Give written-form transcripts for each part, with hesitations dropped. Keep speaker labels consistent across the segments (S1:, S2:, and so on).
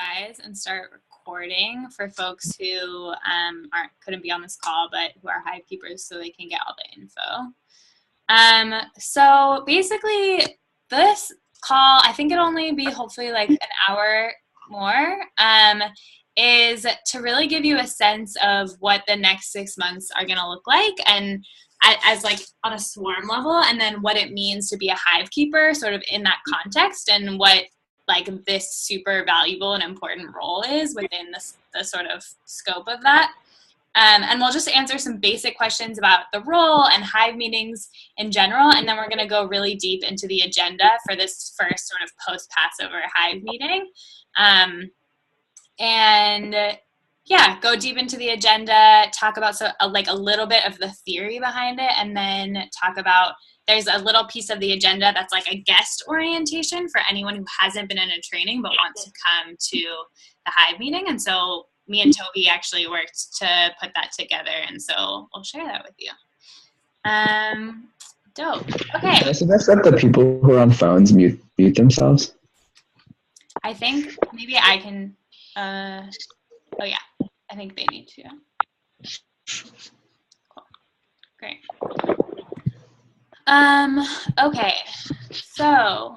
S1: guys and start recording for folks who couldn't be on this call but who are Hive keepers so they can get all the info. So basically this call, I think it'll only be hopefully like an hour more, is to really give you a sense of what the next 6 months are going to look like, and as like on a swarm level, and then what it means to be a Hive keeper sort of in that context, and what like this super valuable and important role is within the sort of scope of that. And we'll just answer some basic questions about the role and Hive meetings in general, and then we're going to go really deep into the agenda for this first sort of post-Passover Hive meeting. And yeah, go deep into the agenda, talk about like a little bit of the theory behind it, and then talk about, there's a little piece of the agenda that's like a guest orientation for anyone who hasn't been in a training but wants to come to the Hive meeting. And so me and Toby actually worked to put that together, and so we'll share that with you. Dope. Okay.
S2: I suggest that the people who are on phones mute themselves.
S1: I think maybe I can, oh yeah, I think they need to. Cool. Great. Okay, so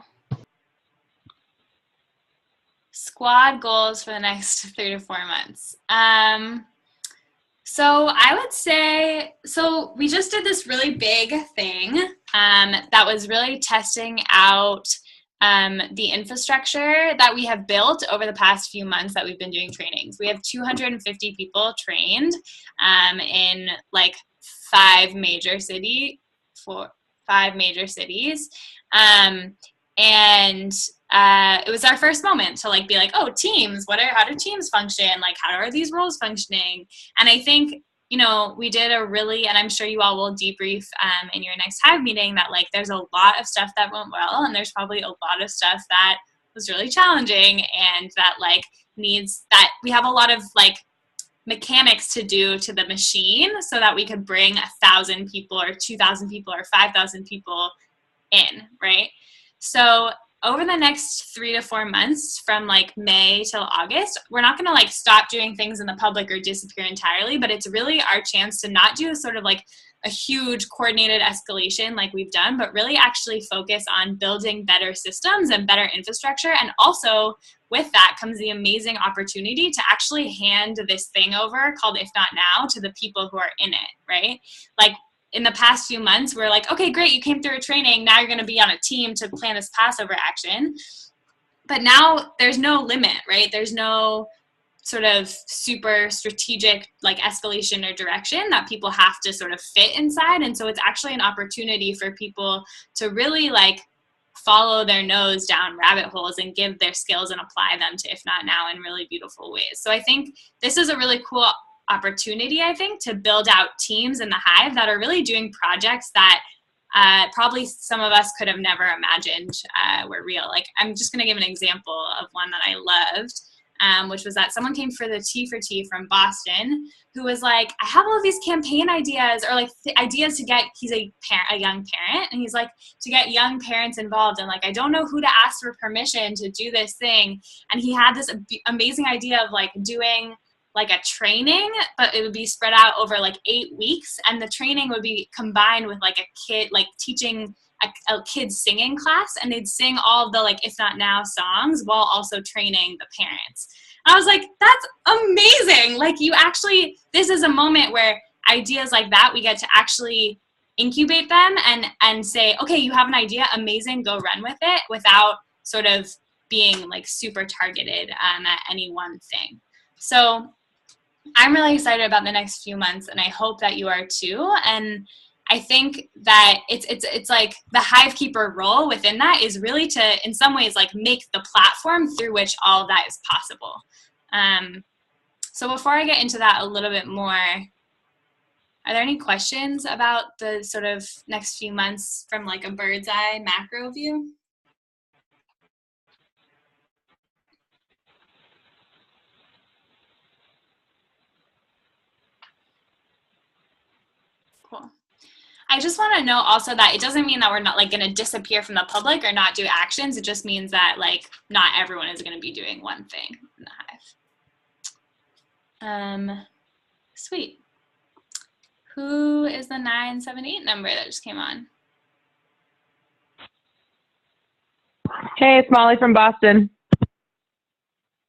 S1: squad goals for the next 3 to 4 months. So I would say, so we just did this really big thing that was really testing out the infrastructure that we have built over the past few months that we've been doing trainings. We have 250 people trained in like 5 major cities. And it was our first moment to like be like, oh, teams, how do teams function? Like, how are these roles functioning? And I think, you know, we did a really, and I'm sure you all will debrief in your next Hive meeting, that like there's a lot of stuff that went well, and there's probably a lot of stuff that was really challenging, and that like needs, that we have a lot of like mechanics to do to the machine so that we could bring 1,000 people or 2,000 people or 5,000 people in, right? So over the next 3 to 4 months, from like May till August, we're not going to like stop doing things in the public or disappear entirely, but it's really our chance to not do sort of like a huge coordinated escalation like we've done, but really actually focus on building better systems and better infrastructure. And also with that comes the amazing opportunity to actually hand this thing over called If Not Now to the people who are in it, right? Like in the past few months, we're like, okay, great, you came through a training, now you're going to be on a team to plan this Passover action. But now there's no limit, right? There's no sort of super strategic like escalation or direction that people have to sort of fit inside. And so it's actually an opportunity for people to really like follow their nose down rabbit holes and give their skills and apply them to If Not Now in really beautiful ways. So I think this is a really cool opportunity, I think, to build out teams in the Hive that are really doing projects that probably some of us could have never imagined were real. Like, I'm just going to give an example of one that I loved, which was that someone came for the Tea for Tea from Boston who was like, I have all of these campaign ideas, or like ideas to get, he's a young parent, and he's like, to get young parents involved, and like, I don't know who to ask for permission to do this thing. And he had this amazing idea of like doing like a training, but it would be spread out over like 8 weeks, and the training would be combined with like a kid, like teaching a kid's singing class, and they'd sing all of the like If Not Now songs while also training the parents. And I was like, that's amazing. Like, you actually, this is a moment where ideas like that, we get to actually incubate them and say, okay, you have an idea, amazing, go run with it, without sort of being like super targeted at any one thing. So I'm really excited about the next few months, and I hope that you are too. And I think that it's like the Hive keeper role within that is really to, in some ways, like make the platform through which all of that is possible. So before I get into that a little bit more, are there any questions about the sort of next few months from like a bird's eye macro view? Cool. I just want to note also that it doesn't mean that we're not like going to disappear from the public or not do actions. It just means that like not everyone is going to be doing one thing in the Sweet. Who is the 978 number that just came on?
S3: Hey, it's Molly from Boston.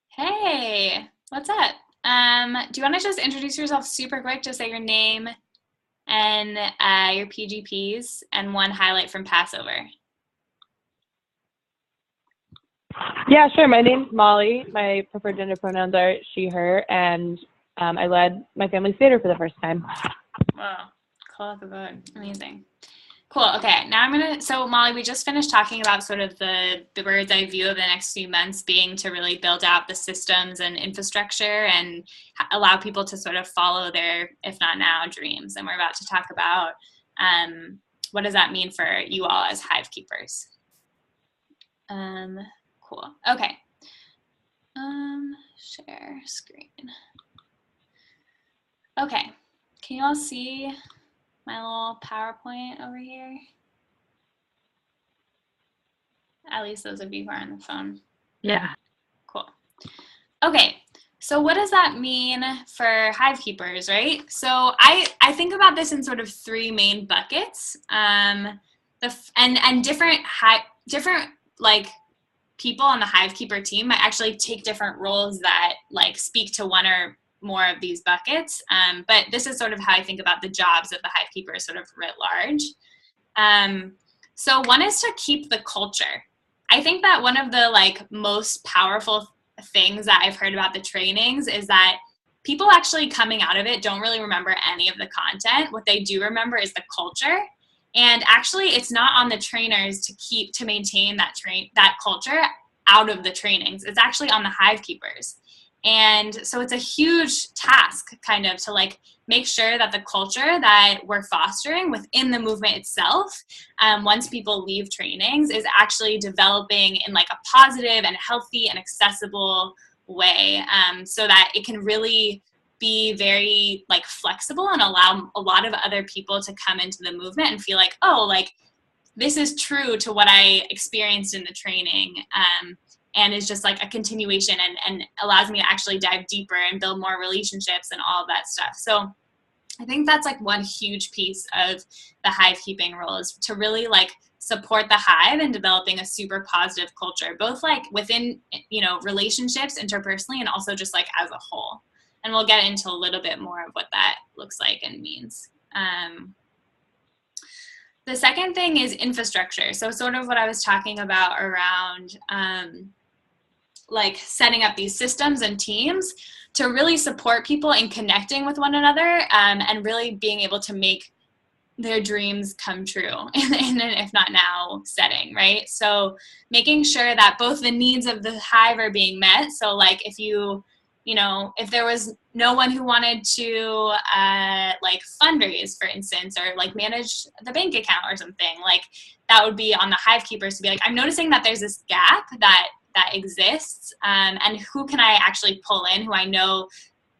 S1: Hey, what's up? Do you want to just introduce yourself super quick? Just say your name and your PGPs and one highlight from Passover.
S3: Yeah, sure. My name's Molly. My preferred gender pronouns are she, her, and I led my family's theater for the first time.
S1: Wow, call out the vote. Amazing. Cool. Okay. Now so Molly, we just finished talking about sort of the bird's eye view of the next few months being to really build out the systems and infrastructure and allow people to sort of follow their, if not now, dreams. And we're about to talk about what does that mean for you all as Hive keepers. Cool. Okay. Share screen. Okay. Can you all see my little PowerPoint over here? At least those of you who are on the phone.
S3: Yeah.
S1: Cool. Okay. So what does that mean for Hive keepers, right? So I think about this in sort of three main buckets. And different like people on the Hive keeper team might actually take different roles that like speak to one or more of these buckets. But this is sort of how I think about the jobs of the Hive keeper sort of writ large. So one is to keep the culture. I think that one of the like most powerful things that I've heard about the trainings is that people actually coming out of it don't really remember any of the content. What they do remember is the culture. And actually it's not on the trainers to maintain that culture out of the trainings. It's actually on the Hive keepers. And so it's a huge task kind of to like make sure that the culture that we're fostering within the movement itself, once people leave trainings, is actually developing in like a positive and healthy and accessible way, so that it can really be very like flexible and allow a lot of other people to come into the movement and feel like, oh, like this is true to what I experienced in the training. And is just like a continuation and allows me to actually dive deeper and build more relationships and all of that stuff. So I think that's like one huge piece of the Hive keeping role, is to really like support the Hive in developing a super positive culture, both like within, relationships interpersonally and also just like as a whole. And we'll get into a little bit more of what that looks like and means. The second thing is infrastructure. So sort of what I was talking about around like setting up these systems and teams to really support people in connecting with one another, and really being able to make their dreams come true in an if not now setting, right? So making sure that both the needs of the Hive are being met. So like if there was no one who wanted to like fundraise, for instance, or like manage the bank account or something, like that would be on the Hive keepers to be like, I'm noticing that there's this gap that exists, and who can I actually pull in who I know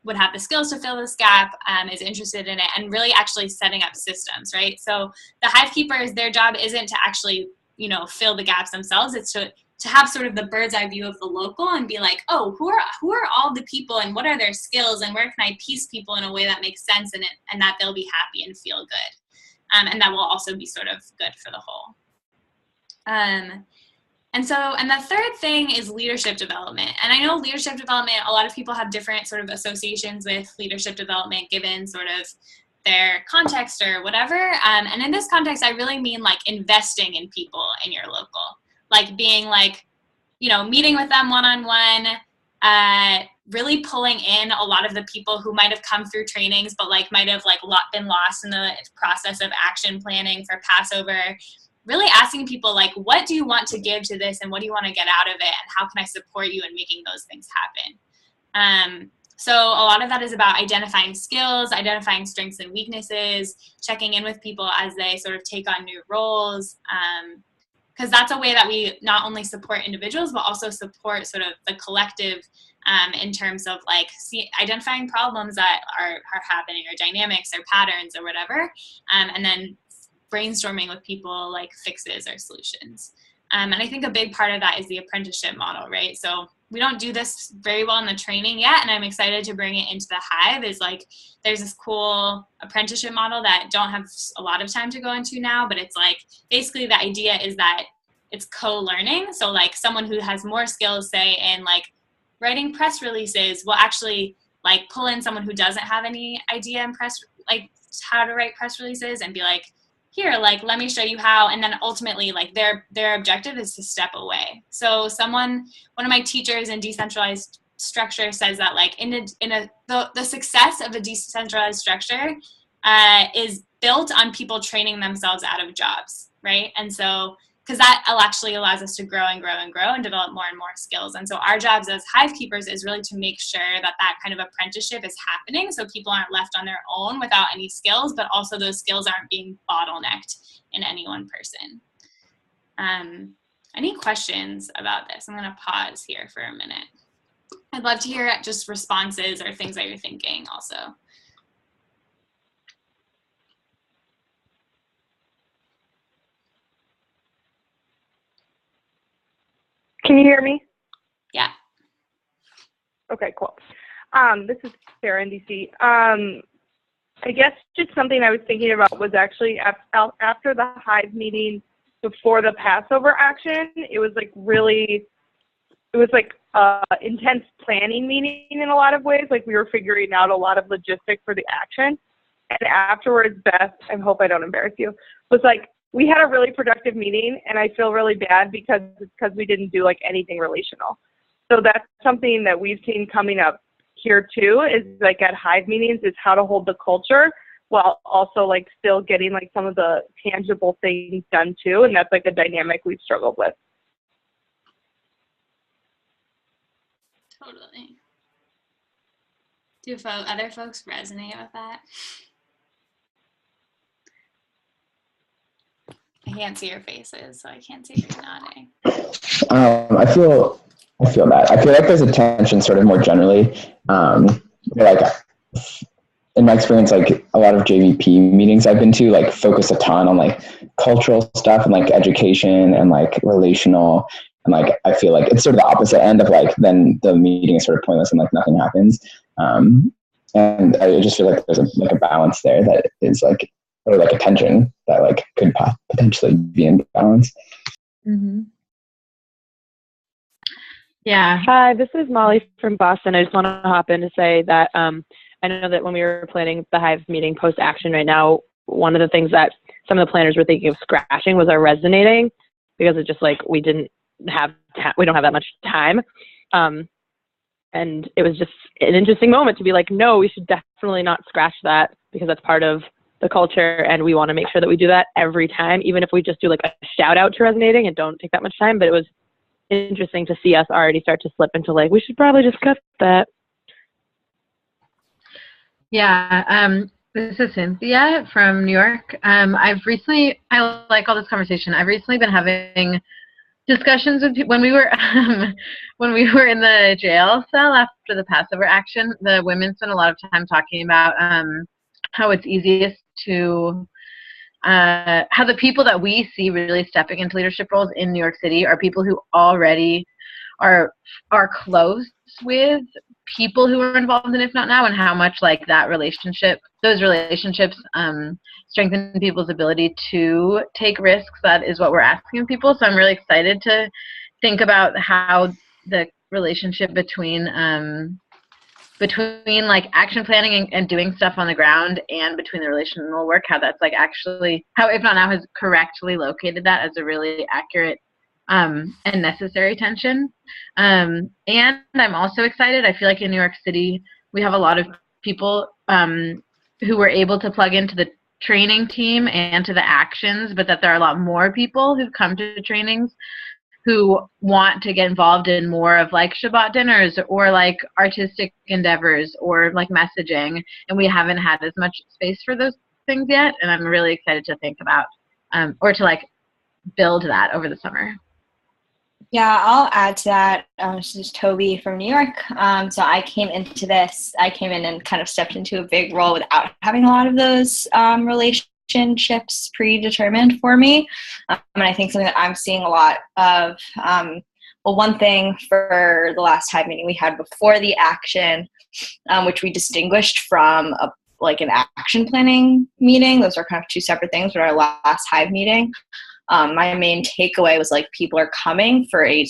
S1: would have the skills to fill this gap, is interested in it, and really actually setting up systems, right? So the Hive keepers, their job isn't to actually, fill the gaps themselves. It's to have sort of the bird's eye view of the local and be like, oh, who are all the people and what are their skills and where can I piece people in a way that makes sense and that they'll be happy and feel good. And that will also be sort of good for the whole. And the third thing is leadership development. And I know leadership development, a lot of people have different sort of associations with leadership development given sort of their context or whatever. And in this context, I really mean like investing in people in your local, like being like, meeting with them one-on-one, really pulling in a lot of the people who might have come through trainings, but like might have like been lost in the process of action planning for Passover. Really asking people like, what do you want to give to this and what do you want to get out of it and how can I support you in making those things happen? So a lot of that is about identifying skills, identifying strengths and weaknesses, checking in with people as they sort of take on new roles, because that's a way that we not only support individuals but also support sort of the collective, in terms of like identifying problems that are happening or dynamics or patterns or whatever, and then brainstorming with people like fixes or solutions. And I think a big part of that is the apprenticeship model, right? So we don't do this very well in the training yet, and I'm excited to bring it into the Hive, is like there's this cool apprenticeship model that don't have a lot of time to go into now, but it's like basically the idea is that it's co-learning. So like someone who has more skills, say in like writing press releases, will actually like pull in someone who doesn't have any idea in press, like how to write press releases, and be like, here, like, let me show you how. And then ultimately, like, their objective is to step away. So one of my teachers in decentralized structure says that, like, the success of a decentralized structure is built on people training themselves out of jobs, right? And so, because that actually allows us to grow and grow and grow and develop more and more skills. And so our jobs as Hive keepers is really to make sure that that kind of apprenticeship is happening, so people aren't left on their own without any skills, but also those skills aren't being bottlenecked in any one person. Any questions about this? I'm gonna pause here for a minute. I'd love to hear just responses or things that you're thinking also.
S3: Can you hear me?
S1: Yeah.
S3: Okay, cool. This is Sarah in DC. I guess just something I was thinking about was actually after the Hive meeting before the Passover action, it was like intense planning meeting in a lot of ways. Like we were figuring out a lot of logistics for the action. And afterwards, Beth, I hope I don't embarrass you, was like, we had a really productive meeting, and I feel really bad because we didn't do like anything relational. So that's something that we've seen coming up here too, is like at Hive meetings, is how to hold the culture while also like still getting like some of the tangible things done too. And that's like a dynamic we've struggled with.
S1: Totally. Do other folks resonate with that? I can't see your faces, so I can't see if you're nodding.
S2: I feel that. I feel like there's a tension sort of more generally. Like in my experience, like a lot of JVP meetings I've been to, like focus a ton on like cultural stuff and like education and like relational. And like, I feel like it's sort of the opposite end of like, then the meeting is sort of pointless and like nothing happens. And I just feel like there's a balance there that is like, or like a tension that like could potentially be in balance.
S4: Mm-hmm. Yeah.
S3: Hi, this is Molly from Boston. I just want to hop in to say that I know that when we were planning the Hive meeting post-action right now, one of the things that some of the planners were thinking of scratching was our resonating, because it's just like we don't have that much time. And it was just an interesting moment to be like, no, we should definitely not scratch that, because that's part of the culture, and we want to make sure that we do that every time, even if we just do like a shout out to resonating and don't take that much time. But it was interesting to see us already start to slip into like, we should probably just cut that.
S4: Yeah, this is Cynthia from New York. I like all this conversation. I've recently been having discussions with people. When we were in the jail cell after the Passover action, the women spent a lot of time talking about how it's easiest to how the people that we see really stepping into leadership roles in New York City are people who already are close with people who are involved in If Not Now, and how much like those relationships strengthen people's ability to take risks. That is what we're asking of people. So I'm really excited to think about how the relationship between like action planning and doing stuff on the ground, and between the relational work, how that's like actually how If Not Now has correctly located that as a really accurate and necessary tension. And I'm also excited. I feel like in New York City, we have a lot of people who were able to plug into the training team and to the actions, but that there are a lot more people who've come to trainings who want to get involved in more of like Shabbat dinners or like artistic endeavors or like messaging, and we haven't had as much space for those things yet. And I'm really excited to think about or to like build that over the summer.
S5: Yeah, I'll add to that. This is Toby from New York. So I came in and kind of stepped into a big role without having a lot of those relationships predetermined for me. And I think something that I'm seeing a lot of well, one thing for the last Hive meeting we had before the action, which we distinguished from an action planning meeting. Those are kind of two separate things. But our last Hive meeting, my main takeaway was like people are coming for a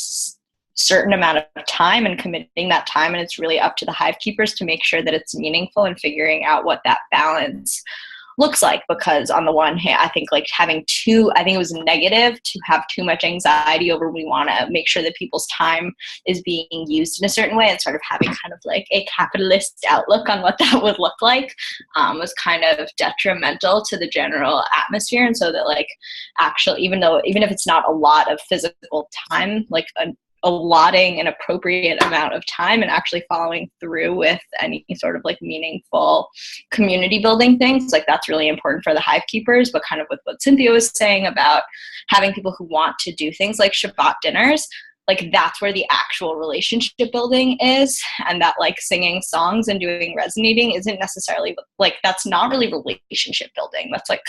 S5: certain amount of time and committing that time, and it's really up to the Hive keepers to make sure that it's meaningful and figuring out what that balance looks like. Because on the one hand, I think like I think it was negative to have too much anxiety over, we want to make sure that people's time is being used in a certain way, and sort of having kind of like a capitalist outlook on what that would look like was kind of detrimental to the general atmosphere. And so that like actually, even if it's not a lot of physical time, like allotting an appropriate amount of time and actually following through with any sort of like meaningful community building things, like that's really important for the Hive keepers. But kind of with what Cynthia was saying about having people who want to do things like Shabbat dinners, like that's where the actual relationship building is, and that like singing songs and doing resonating isn't necessarily like, that's not really relationship building. That's like,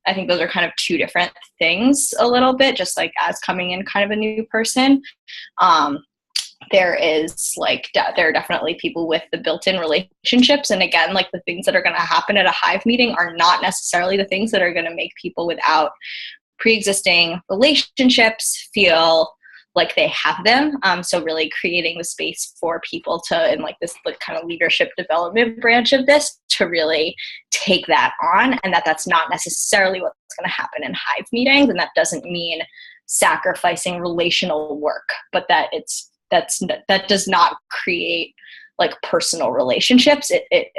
S5: I think those are kind of two different things a little bit, just like as coming in kind of a new person. There are definitely people with the built-in relationships. And again, like the things that are going to happen at a Hive meeting are not necessarily the things that are going to make people without pre-existing relationships feel like they have them. So really creating the space for people to, in like this like kind of leadership development branch of this, to really take that on, and that's not necessarily what's going to happen in Hive meetings. And that doesn't mean sacrificing relational work, but that does not create like personal relationships. It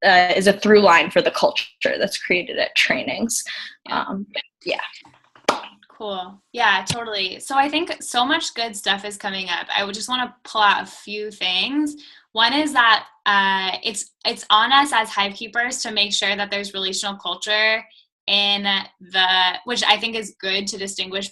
S5: is a through line for the culture that's created at trainings. Yeah.
S1: Cool. Yeah, totally. So I think so much good stuff is coming up. I would just want to pull out a few things. One is that it's on us as Hive keepers to make sure that there's relational culture which I think is good to distinguish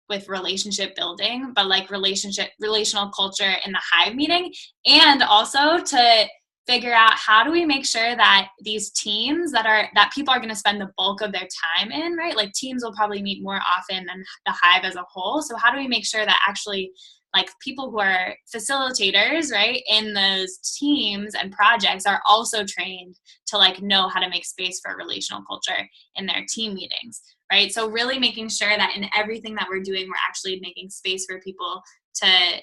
S1: with relationship building, but like relational culture in the Hive meeting, and also to figure out how do we make sure that these teams that people are going to spend the bulk of their time in, right? Like teams will probably meet more often than the Hive as a whole. So how do we make sure that actually like people who are facilitators, right, in those teams and projects are also trained to like know how to make space for relational culture in their team meetings, right? So really making sure that in everything that we're doing, we're actually making space for people to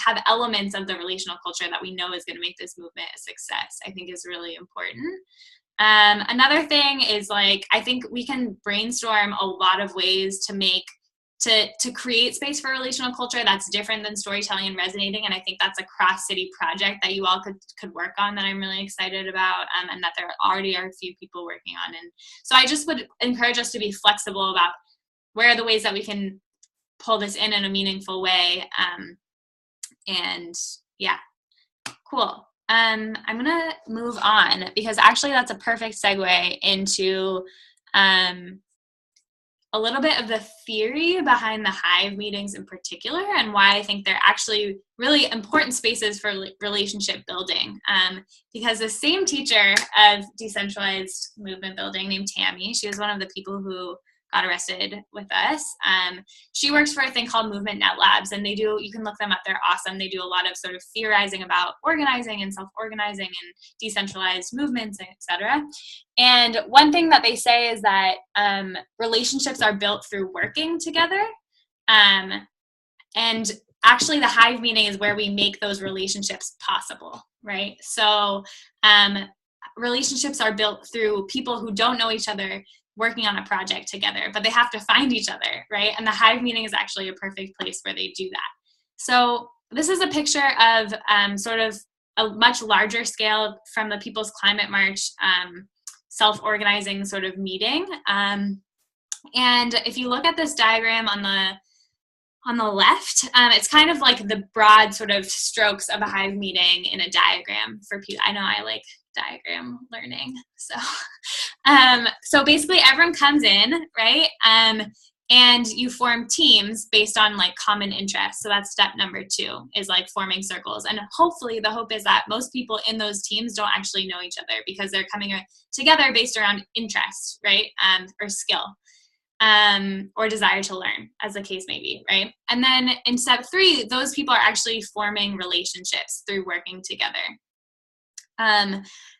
S1: have elements of the relational culture that we know is going to make this movement a success, I think is really important. Another thing is like, I think we can brainstorm a lot of ways to create space for relational culture that's different than storytelling and resonating. And I think that's a cross-city project that you all could work on that I'm really excited about, and that there already are a few people working on. And so I just would encourage us to be flexible about where are the ways that we can pull this in a meaningful way. And yeah, cool. I'm going to move on because actually that's a perfect segue into a little bit of the theory behind the Hive meetings in particular, and why I think they're actually really important spaces for relationship building. Because the same teacher of decentralized movement building named Tammy, she was one of the people who got arrested with us. She works for a thing called Movement Net Labs, and you can look them up, they're awesome. They do a lot of sort of theorizing about organizing and self-organizing and decentralized movements, etc. And one thing that they say is that relationships are built through working together. And actually the Hive meeting is where we make those relationships possible, right? So relationships are built through people who don't know each other working on a project together, but they have to find each other, right? And the Hive meeting is actually a perfect place where they do that. So this is a picture of sort of a much larger scale from the People's Climate March self-organizing sort of meeting. And if you look at this diagram on the left, it's kind of like the broad sort of strokes of a Hive meeting in a diagram for people. I know I like diagram learning. So basically everyone comes in, right? And you form teams based on like common interests. So that's step number 2, is like forming circles. And hopefully the hope is that most people in those teams don't actually know each other because they're coming together based around interest, right? Or skill. or desire to learn, as the case may be, right? And then in step 3, those people are actually forming relationships through working together.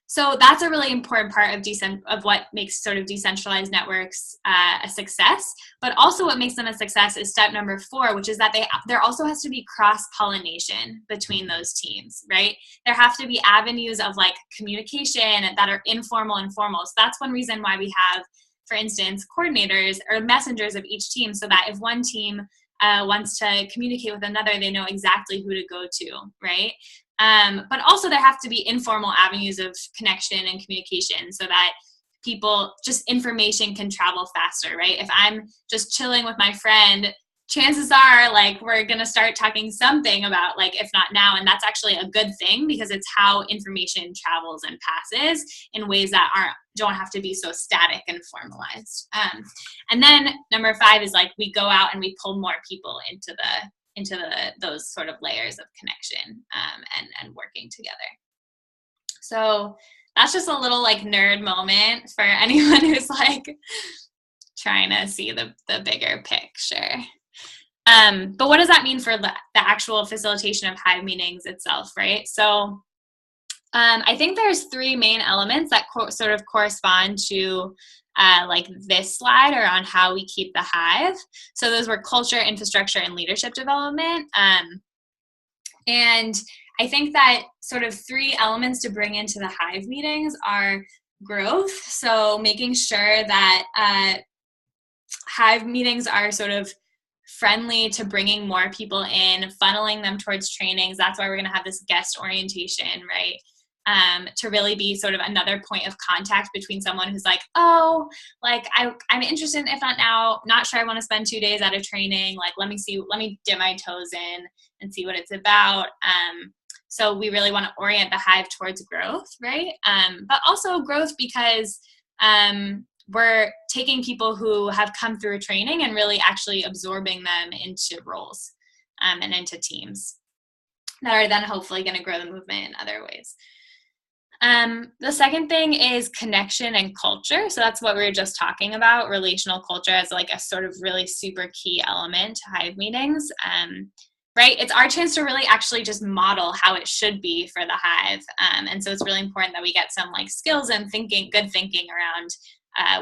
S1: So that's a really important part of what makes sort of decentralized networks a success. But also what makes them a success is step number 4, which is that there also has to be cross-pollination between those teams, right? There have to be avenues of like communication that are informal and formal. So that's one reason why we have, for instance, coordinators or messengers of each team, so that if one team wants to communicate with another, they know exactly who to go to, right? But also there have to be informal avenues of connection and communication so that just information can travel faster, right? If I'm just chilling with my friend, chances are like we're going to start talking something about, like, if not now, and that's actually a good thing because it's how information travels and passes in ways that don't have to be so static and formalized. And then number 5 is like we go out and we pull more people into those sort of layers of connection and working together. So that's just a little like nerd moment for anyone who's like trying to see the bigger picture. But what does that mean for the actual facilitation of Hive meetings itself, right? So I think there's 3 main elements that sort of correspond to like this slide around how we keep the Hive. So those were culture, infrastructure, and leadership development. And I think that sort of 3 elements to bring into the Hive meetings are growth. So making sure that Hive meetings are sort of friendly to bringing more people in, funneling them towards trainings. That's why we're going to have this guest orientation, right? To really be sort of another point of contact between someone who's like, oh, like I'm interested, if not now, not sure I want to spend 2 days at a training. Like, let me dip my toes in and see what it's about. So we really want to orient the Hive towards growth, right? But also growth because we're taking people who have come through a training and really actually absorbing them into roles and into teams that are then hopefully going to grow the movement in other ways. The second thing is connection and culture. So that's what we were just talking about, relational culture as like a sort of really super key element to Hive meetings. Right? It's our chance to really actually just model how it should be for the Hive. And so it's really important that we get some like skills and good thinking around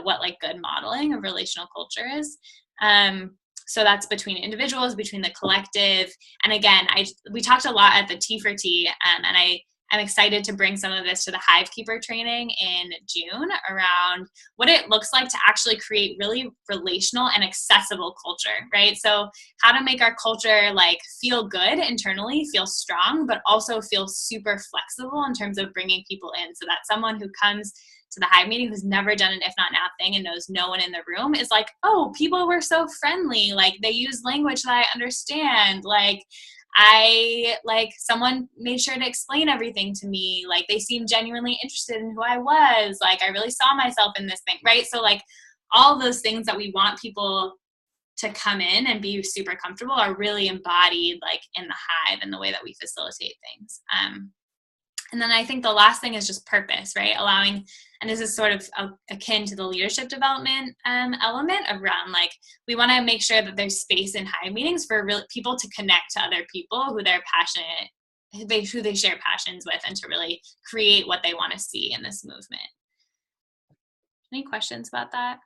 S1: what like good modeling of relational culture is. So that's between individuals, between the collective. And again, we talked a lot at the T for T, and I'm excited to bring some of this to the Hive Keeper training in June around what it looks like to actually create really relational and accessible culture, right? So how to make our culture like feel good internally, feel strong, but also feel super flexible in terms of bringing people in, so that someone who comes to the Hive meeting who's never done an if not now thing and knows no one in the room is like, oh, people were so friendly. Like they use language that I understand. Like someone made sure to explain everything to me. Like they seemed genuinely interested in who I was. Like I really saw myself in this thing, right? So like all those things that we want people to come in and be super comfortable are really embodied like in the Hive and the way that we facilitate things. And then I think the last thing is just purpose, right? Allowing, and this is sort of akin to the leadership development element around like, we want to make sure that there's space in Hive meetings for people to connect to other people who they're passionate, who they share passions with, and to really create what they want to see in this movement. Any questions about that?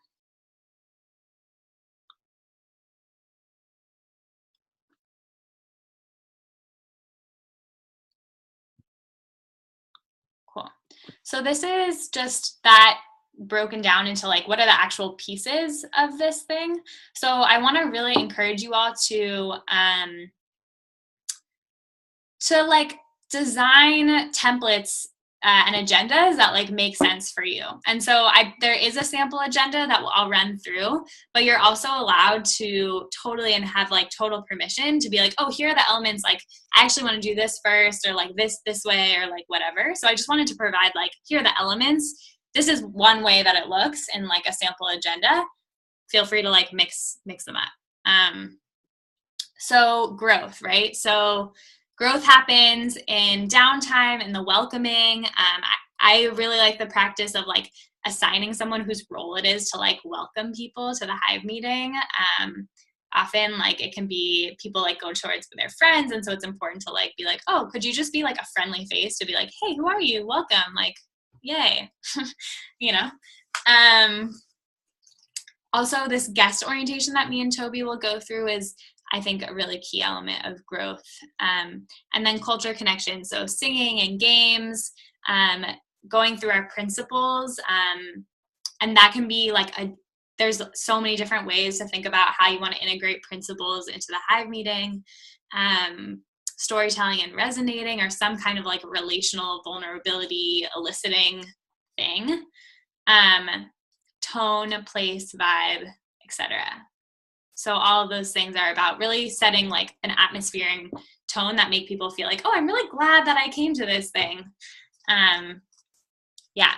S1: Cool. So this is just that broken down into like, what are the actual pieces of this thing? So I want to really encourage you all to like design templates and agendas that like make sense for you. And so there is a sample agenda that I'll run through, but you're also allowed to totally and have like total permission to be like, oh, here are the elements, like I actually want to do this first, or like this way, or like whatever. So I just wanted to provide like, here are the elements. This is one way that it looks in like a sample agenda. Feel free to like mix them up. So growth, right? So growth happens in downtime and the welcoming. I really like the practice of like assigning someone whose role it is to like welcome people to the Hive meeting. Often like it can be people like go towards with their friends, and so it's important to like be like, oh, could you just be like a friendly face to be like, hey, who are you, welcome, like yay. You know. Also, this guest orientation that me and Toby will go through is, I think, a really key element of growth. And then culture connection, so singing and games, going through our principles, and that can be like there's so many different ways to think about how you want to integrate principles into the Hive meeting. Storytelling and resonating, or some kind of like relational vulnerability eliciting thing. Tone, place, vibe, etc. So all of those things are about really setting like an atmosphere and tone that make people feel like, oh, I'm really glad that I came to this thing. Yeah.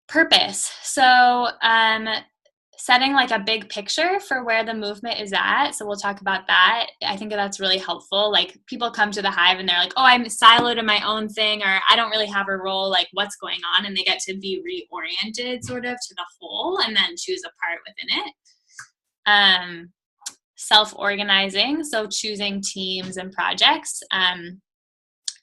S1: Purpose. So setting like a big picture for where the movement is at. So we'll talk about that. I think that's really helpful. Like people come to the Hive and they're like, oh, I'm siloed in my own thing, or I don't really have a role, like what's going on? And they get to be reoriented sort of to the whole and then choose a part within it. Self-organizing, so choosing teams and projects. And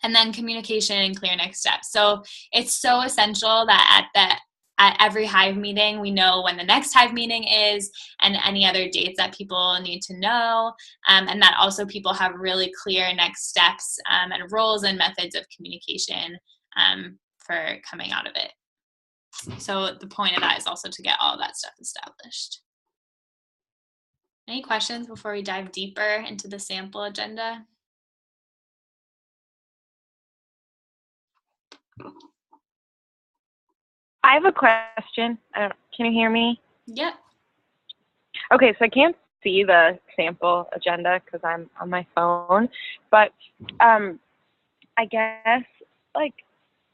S1: then communication and clear next steps. So it's so essential that at every Hive meeting, we know when the next Hive meeting is and any other dates that people need to know, and that also people have really clear next steps and roles and methods of communication for coming out of it. So the point of that is also to get all of that stuff established. Any questions before we dive deeper into the sample agenda?
S3: I have a question. Can you hear me?
S1: Yep.
S3: Okay, so I can't see the sample agenda because I'm on my phone, but I guess like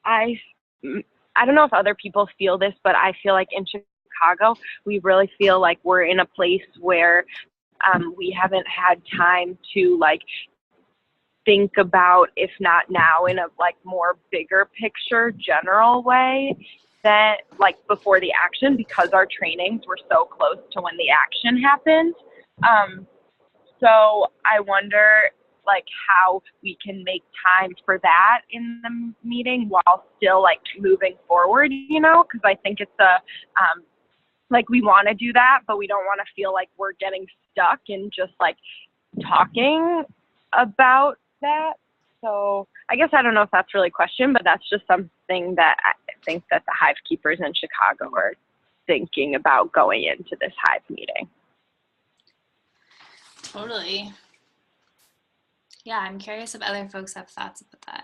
S3: I don't know if other people feel this, but I feel like in Chicago we really feel like we're in a place where we haven't had time to like think about, if not now, in a like more bigger picture general way, that like before the action, because our trainings were so close to when the action happened. So I wonder like how we can make time for that in the meeting while still like moving forward, you know, because I think it's like we want to do that, but we don't want to feel like we're getting stuck in just like talking about that. So I guess I don't know if that's really a question, but that's just something that I think that the Hive keepers in Chicago are thinking about going into this Hive meeting.
S1: Totally. Yeah, I'm curious if other folks have thoughts about that.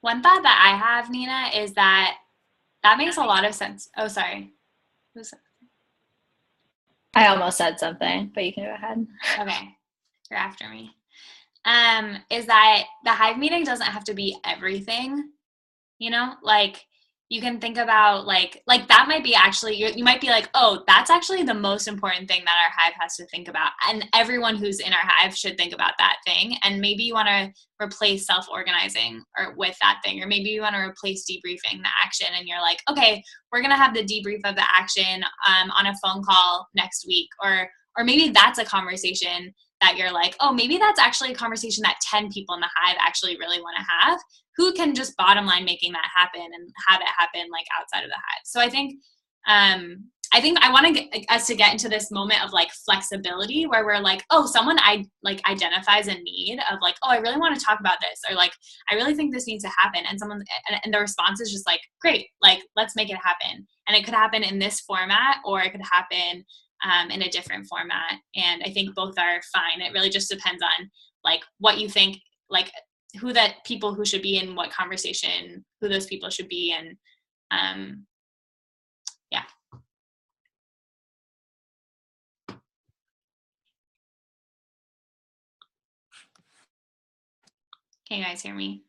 S1: One thought that I have, Nina, is that makes a lot of sense. Oh, sorry.
S5: I almost said something, but you can go ahead.
S1: Okay, you're after me. Is that the Hive meeting doesn't have to be everything, you know? Like, you can think about, like that might be actually, you might be like, oh, that's actually the most important thing that our Hive has to think about. And everyone who's in our Hive should think about that thing. And maybe you want to replace self-organizing or with that thing, or maybe you want to replace debriefing the action. And you're like, okay, we're going to have the debrief of the action on a phone call next week. Or maybe that's a conversation that you're like, oh, maybe that's actually a conversation that 10 people in the Hive actually really want to have, who can just bottom line making that happen and have it happen like outside of the Hive. So I think I want us to get into this moment of like flexibility where we're like, oh, someone identifies a need of like, oh, I really want to talk about this, or like, I really think this needs to happen. And and the response is just like, great, like, let's make it happen. And it could happen in this format, or it could happen in a different format. And I think both are fine. It really just depends on like what you think, like who that people who should be in what conversation, who those people should be. And yeah. Can you guys hear me?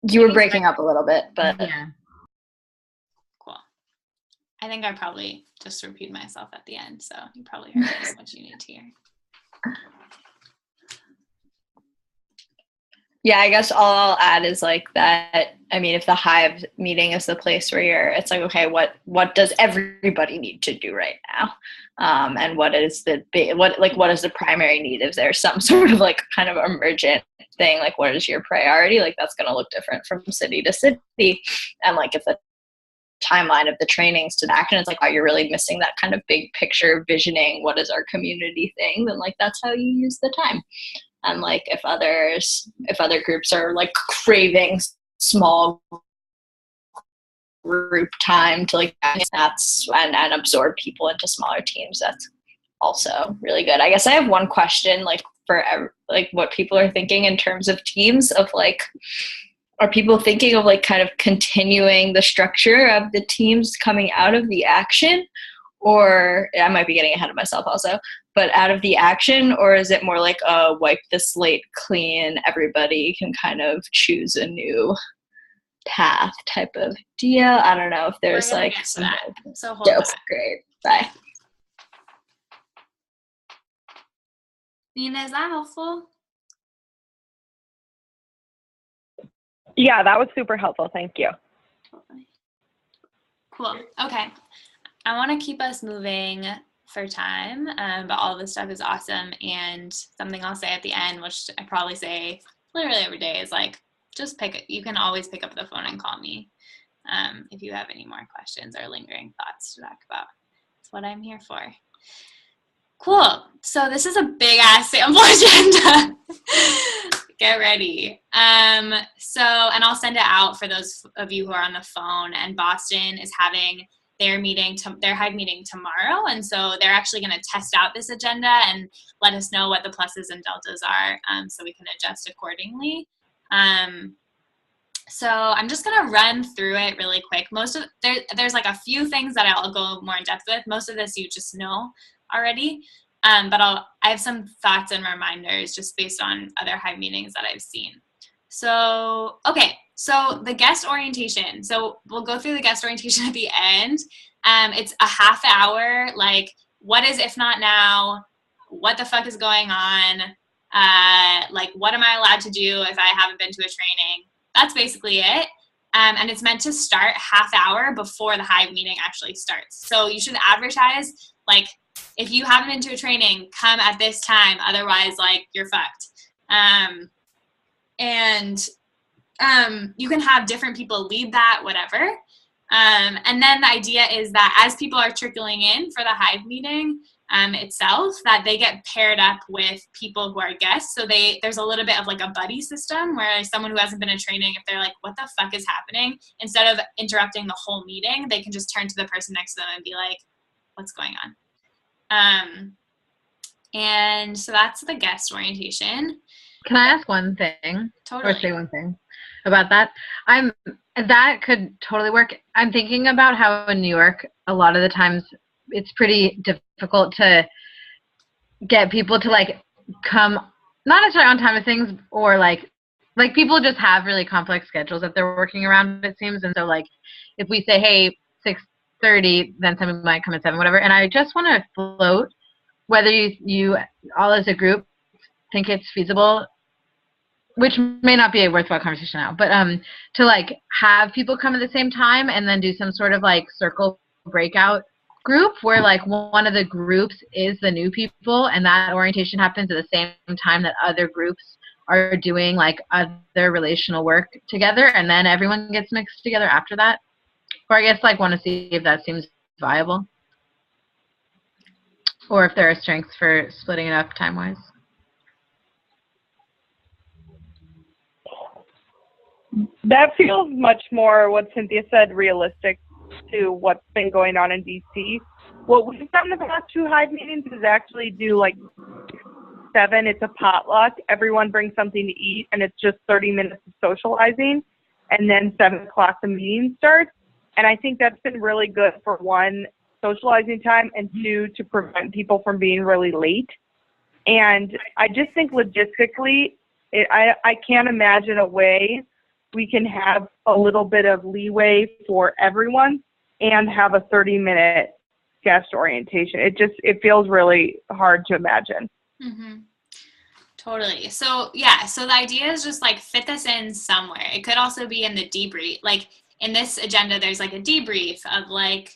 S5: You were breaking up a little bit, but
S4: yeah.
S1: Cool. I think I probably just repeated myself at the end, so you probably heard as much you need to hear.
S5: Yeah, I guess all I'll add is like that. I mean, if the Hive meeting is the place where it's like, okay, what does everybody need to do right now? And what is what is the primary need? Is there some sort of like kind of emergent thing? Like, what is your priority? Like, that's going to look different from city to city. And like, if the timeline of the trainings to the action, it's like, wow, you're really missing that kind of big picture visioning. What is our community thing? Then like, that's how you use the time. And like if other groups are like craving small group time to like that's and absorb people into smaller teams, that's also really good. I guess I have one question like for like what people are thinking in terms of teams of like, are people thinking of like kind of continuing the structure of the teams coming out of the action? Or I might be getting ahead of myself also, but out of the action, or is it more like a wipe the slate clean, everybody can kind of choose a new path type of deal? I don't know if there's like some
S1: that. So hold
S5: dope.
S1: that.
S5: Great. Bye.
S1: Nina, is that helpful?
S3: Yeah, that was super helpful. Thank you.
S1: Totally. Cool. Okay. I want to keep us moving for time, but all this stuff is awesome. And something I'll say at the end, which I probably say literally every day, is like, just you can always pick up the phone and call me if you have any more questions or lingering thoughts to talk about. That's what I'm here for. Cool. So this is a big ass sample agenda. Get ready. And I'll send it out for those of you who are on the phone. And Boston is having their Hive meeting tomorrow, and so they're actually going to test out this agenda and let us know what the pluses and deltas are, so we can adjust accordingly. So I'm just going to run through it really quick. There's like a few things that I'll go more in depth with. Most of this you just know already, but I have some thoughts and reminders just based on other Hive meetings that I've seen. So, okay. So the guest orientation. So we'll go through the guest orientation at the end. It's a half hour. Like, what is If Not Now? What the fuck is going on? Like, what am I allowed to do if I haven't been to a training? That's basically it. And it's meant to start half hour before the Hive meeting actually starts. So you should advertise, like, if you haven't been to a training, come at this time. Otherwise, like, you're fucked. You can have different people lead that, whatever. And then the idea is that as people are trickling in for the Hive meeting itself, that they get paired up with people who are guests. So there's a little bit of like a buddy system where someone who hasn't been in training, if they're like, what the fuck is happening? Instead of interrupting the whole meeting, they can just turn to the person next to them and be like, what's going on? And so that's the guest orientation.
S4: Can I ask one thing?
S1: Totally.
S4: Or say one thing about that? That could totally work. I'm thinking about how in New York, a lot of the times it's pretty difficult to get people to like come, not necessarily on time with things, or like people just have really complex schedules that they're working around, it seems. And so like if we say, hey, 6:30, then someone might come at 7, whatever. And I just want to float whether you all as a group think it's feasible, which may not be a worthwhile conversation now, but to like have people come at the same time and then do some sort of like circle breakout group where like one of the groups is the new people, and that orientation happens at the same time that other groups are doing like other relational work together, and then everyone gets mixed together after that. Or I guess like want to see if that seems viable, or if there are strengths for splitting it up time-wise.
S3: That feels much more what Cynthia said, realistic to what's been going on in DC. What we've done in the past 2 Hive meetings is actually do like 7. It's a potluck. Everyone brings something to eat, and it's just 30 minutes of socializing, and then 7 o'clock the meeting starts. And I think that's been really good for 1, socializing time, and 2, to prevent people from being really late. And I just think logistically, I can't imagine a way we can have a little bit of leeway for everyone and have a 30-minute guest orientation. It feels really hard to imagine.
S1: Mm-hmm. Totally. So yeah, so the idea is just like fit this in somewhere. It could also be in the debrief. Like in this agenda, there's like a debrief of like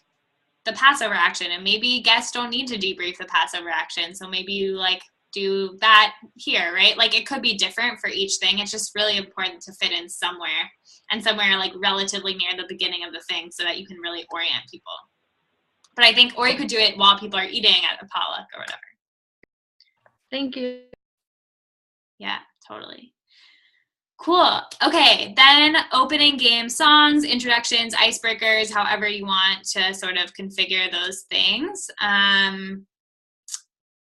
S1: the Passover action, and maybe guests don't need to debrief the Passover action. So maybe you like do that here, right? Like it could be different for each thing. It's just really important to fit in somewhere, and somewhere like relatively near the beginning of the thing so that you can really orient people. But I think, or you could do it while people are eating at a potluck or whatever.
S4: Thank you.
S1: Yeah, totally. Cool. Okay, then opening game songs, introductions, icebreakers, however you want to sort of configure those things.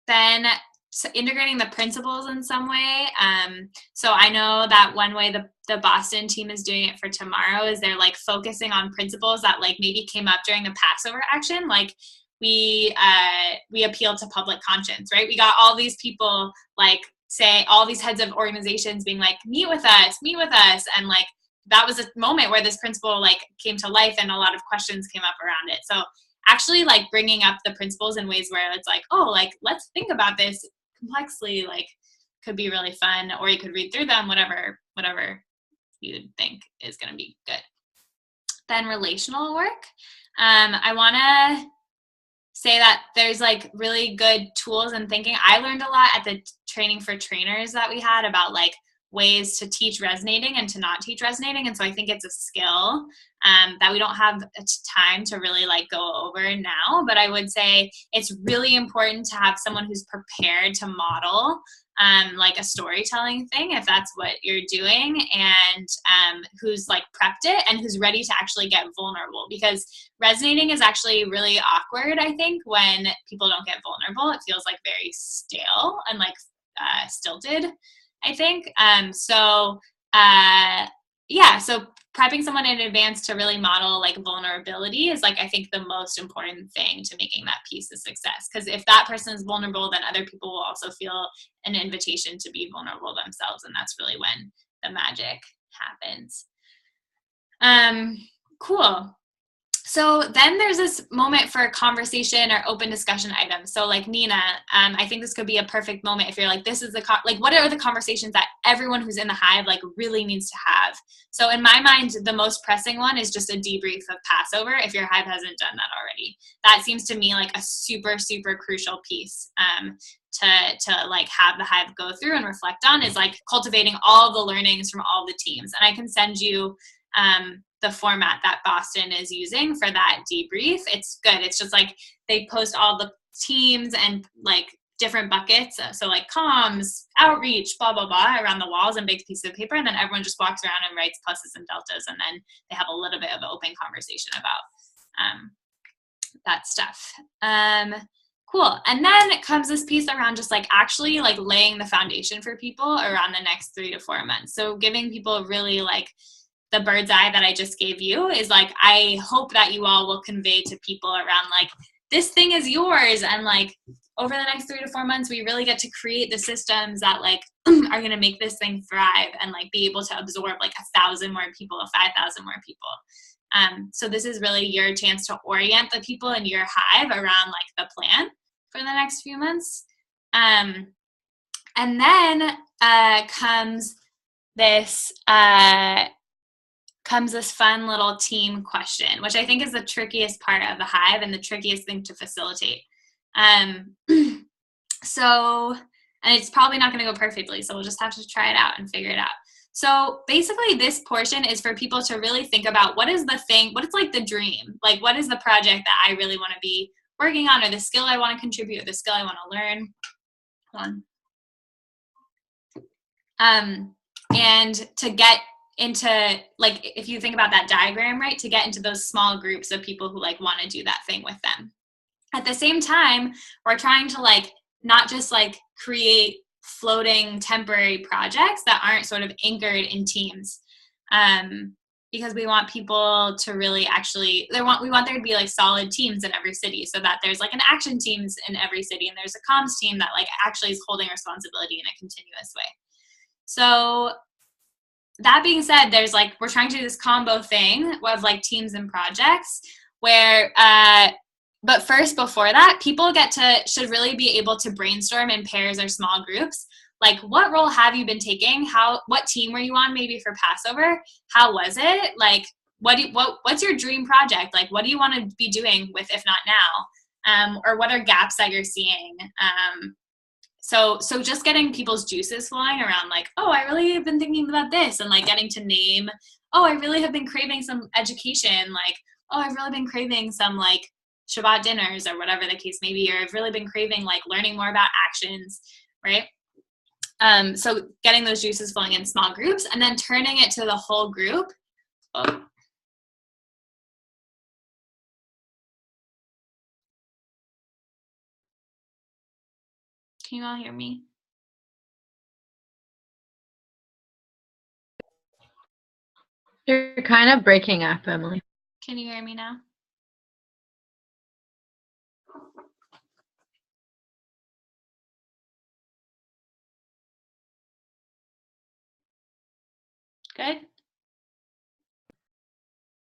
S1: Then integrating the principals in some way. So I know that one way the Boston team is doing it for tomorrow is they're like focusing on principles that like maybe came up during the Passover action. Like we appeal to public conscience, right? We got all these people like say all these heads of organizations being like, meet with us. And like, that was a moment where this principle like came to life and a lot of questions came up around it. So actually like bringing up the principles in ways where it's like, oh, like, let's think about this complexly, like could be really fun, or you could read through them, whatever you'd think is going to be good. Then relational work. I want to say that there's like really good tools and thinking. I learned a lot at the training for trainers that we had about like ways to teach resonating and to not teach resonating. And so I think it's a skill that we don't have time to really like go over now, but I would say it's really important to have someone who's prepared to model like a storytelling thing, if that's what you're doing, and who's like prepped it and who's ready to actually get vulnerable, because resonating is actually really awkward, I think, when people don't get vulnerable. It feels like very stale and like stilted, I think. So prepping someone in advance to really model like vulnerability is like, I think, the most important thing to making that piece a success. Because if that person is vulnerable, then other people will also feel an invitation to be vulnerable themselves. And that's really when the magic happens. Cool. So then there's this moment for conversation or open discussion items. So like Nina, I think this could be a perfect moment if you're like, this is the, like, what are the conversations that everyone who's in the Hive like really needs to have? So in my mind, the most pressing one is just a debrief of Passover, if your Hive hasn't done that already. That seems to me like a super, super crucial piece to like have the Hive go through and reflect on, is like cultivating all the learnings from all the teams. And I can send you the format that Boston is using for that debrief. It's good. It's just like they post all the teams and like different buckets. So like comms, outreach, blah, blah, blah, around the walls and big pieces of paper. And then everyone just walks around and writes pluses and deltas. And then they have a little bit of an open conversation about that stuff. Cool. And then it comes this piece around just like actually like laying the foundation for people around the next 3 to 4 months. So giving people really like the bird's eye that I just gave you is like, I hope that you all will convey to people around like, this thing is yours. And like over the next 3 to 4 months, we really get to create the systems that like are going to make this thing thrive and like be able to absorb like 1,000 more people, 5,000 more people. So this is really your chance to orient the people in your Hive around like the plan for the next few months. And then comes this fun little team question, which I think is the trickiest part of the Hive and the trickiest thing to facilitate. So, and it's probably not going to go perfectly, so we'll just have to try it out and figure it out. So basically this portion is for people to really think about what is the thing, what is like the dream, like what is the project that I really want to be working on, or the skill I want to contribute, or the skill I want to learn. Hold on. And to get into, like, if you think about that diagram, right, to get into those small groups of people who like want to do that thing with them. At the same time, we're trying to like not just like create floating temporary projects that aren't sort of anchored in teams, because we want people to really actually, we want there to be like solid teams in every city, so that there's like an action teams in every city, and there's a comms team that like actually is holding responsibility in a continuous way. So that being said, there's like, we're trying to do this combo thing of like teams and projects where, but first, before that, people should really be able to brainstorm in pairs or small groups. like, what role have you been taking? What team were you on maybe for Passover? How was it? Like, what's your dream project? Like, what do you want to be doing with If Not Now? Or what are gaps that you're seeing? So just getting people's juices flowing around, like, oh, I really have been thinking about this, and like getting to name, oh, I really have been craving some education, like, oh, I've really been craving some like Shabbat dinners or whatever the case may be, or I've really been craving like learning more about actions, right? So getting those juices flowing in small groups and then turning it to the whole group. Oh. Can you all hear me?
S4: You're kind of breaking up, Emily.
S1: Can you hear me now? Good?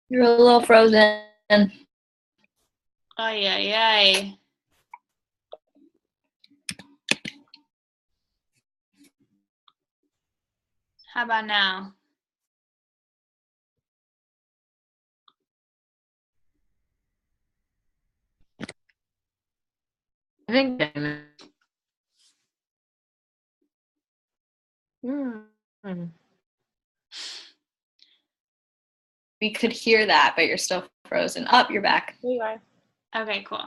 S5: You're a little frozen.
S1: Oh, yeah. How about now?
S4: I think
S5: We could hear that, but you're still frozen. Up, you're back.
S3: There you are.
S1: Okay, cool.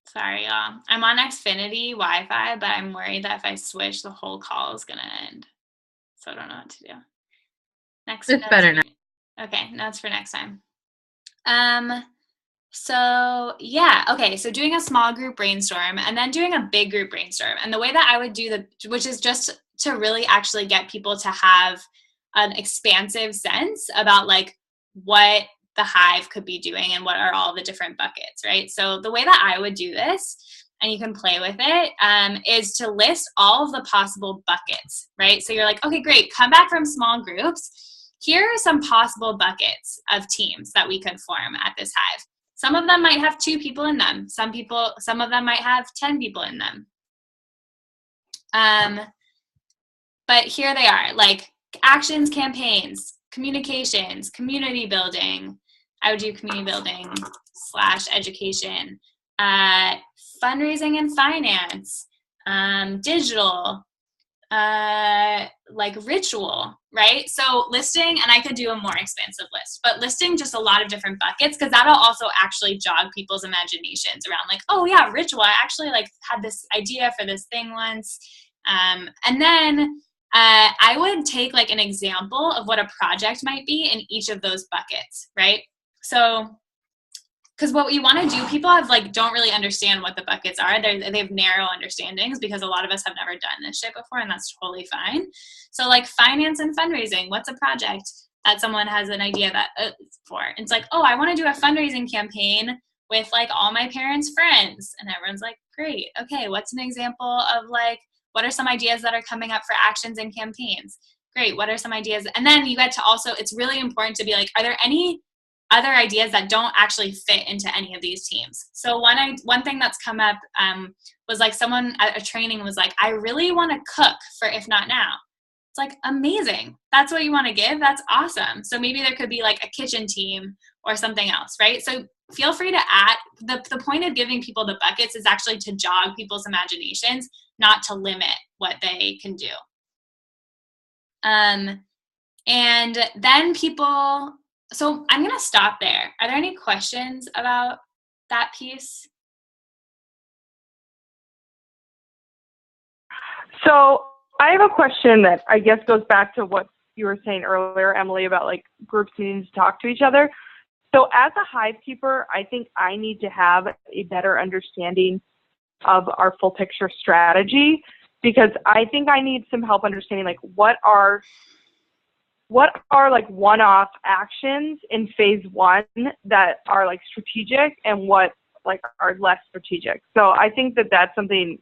S1: Sorry, y'all. I'm on Xfinity Wi-Fi, but I'm worried that if I switch, the whole call is gonna end. So I don't know what to do.
S4: it's better now.
S1: Okay, that's for next time. So yeah, okay, so doing a small group brainstorm and then doing a big group brainstorm. And the way that I would do which is just to really actually get people to have an expansive sense about like what the Hive could be doing and what are all the different buckets, right? So the way that I would do this, and you can play with it, is to list all of the possible buckets, right? So you're like, okay, great, come back from small groups. Here are some possible buckets of teams that we could form at this Hive. Some of them might have 2 people in them. Some of them might have 10 people in them. But here they are, like actions, campaigns, communications, community building. I would do community building / education, fundraising and finance, digital, like ritual, right? So listing, and I could do a more expansive list, but listing just a lot of different buckets, because that'll also actually jog people's imaginations around like, oh yeah, ritual, I actually like had this idea for this thing once. And then I would take like an example of what a project might be in each of those buckets, right? So because what you want to do, people don't really understand what the buckets are. They have narrow understandings because a lot of us have never done this shit before, and that's totally fine. So like finance and fundraising, what's a project that someone has an idea that for? It's like, oh, I want to do a fundraising campaign with like all my parents' friends, and everyone's like, great, okay, what's an example of like, what are some ideas that are coming up for actions and campaigns? Great, what are some ideas? And then you get to also, it's really important to be like, are there any other ideas that don't actually fit into any of these teams? So one thing that's come up was like someone at a training was like, I really want to cook for If Not Now. It's like, amazing. That's what you want to give? That's awesome. So maybe there could be like a kitchen team or something else, right? So feel free to add, the point of giving people the buckets is actually to jog people's imaginations, not to limit what they can do. And then people, so I'm going to stop there. Are there any questions about that piece?
S3: So I have a question that I guess goes back to what you were saying earlier, Emily, about like groups needing to talk to each other. So as a Hive keeper, I think I need to have a better understanding of our full picture strategy, because I think I need some help understanding like what are like one-off actions in phase 1 that are like strategic and what like are less strategic. So I think that that's something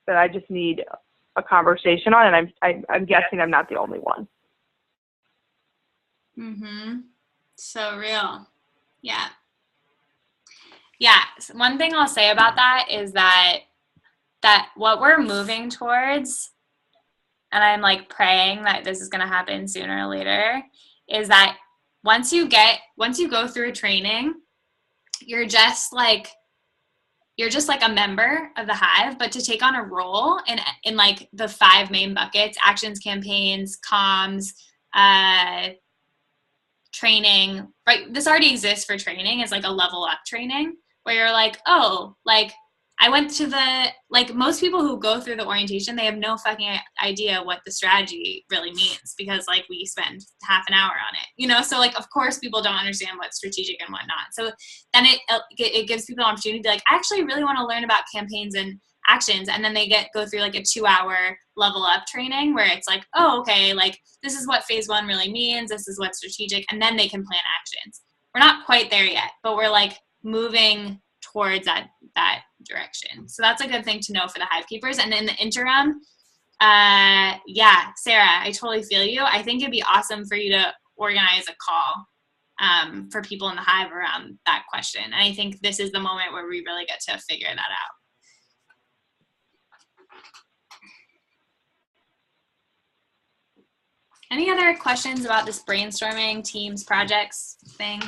S3: that I just need a conversation on, and I'm guessing I'm not the only one.
S1: So real. Yeah. So one thing I'll say about that is that what we're moving towards and I'm like praying that this is going to happen sooner or later, is that once you go through a training, you're just like a member of the Hive, but to take on a role in like the 5 main buckets: actions, campaigns, comms, training, right? This already exists for training. It's like a level up training where you're like, oh, like I went to like most people who go through the orientation, they have no fucking idea what the strategy really means because like we spend half an hour on it, you know? So like, of course people don't understand what's strategic and whatnot. So then it gives people an opportunity to be like, I actually really want to learn about campaigns and actions. And then they go through like a 2-hour level up training where it's like, oh, okay, like this is what phase 1 really means. This is what's strategic. And then they can plan actions. We're not quite there yet, but we're like moving towards that direction. So that's a good thing to know for the Hive keepers. And in the interim, yeah, Sarah, I totally feel you. I think it'd be awesome for you to organize a call for people in the Hive around that question. And I think this is the moment where we really get to figure that out. Any other questions about this brainstorming teams projects thing?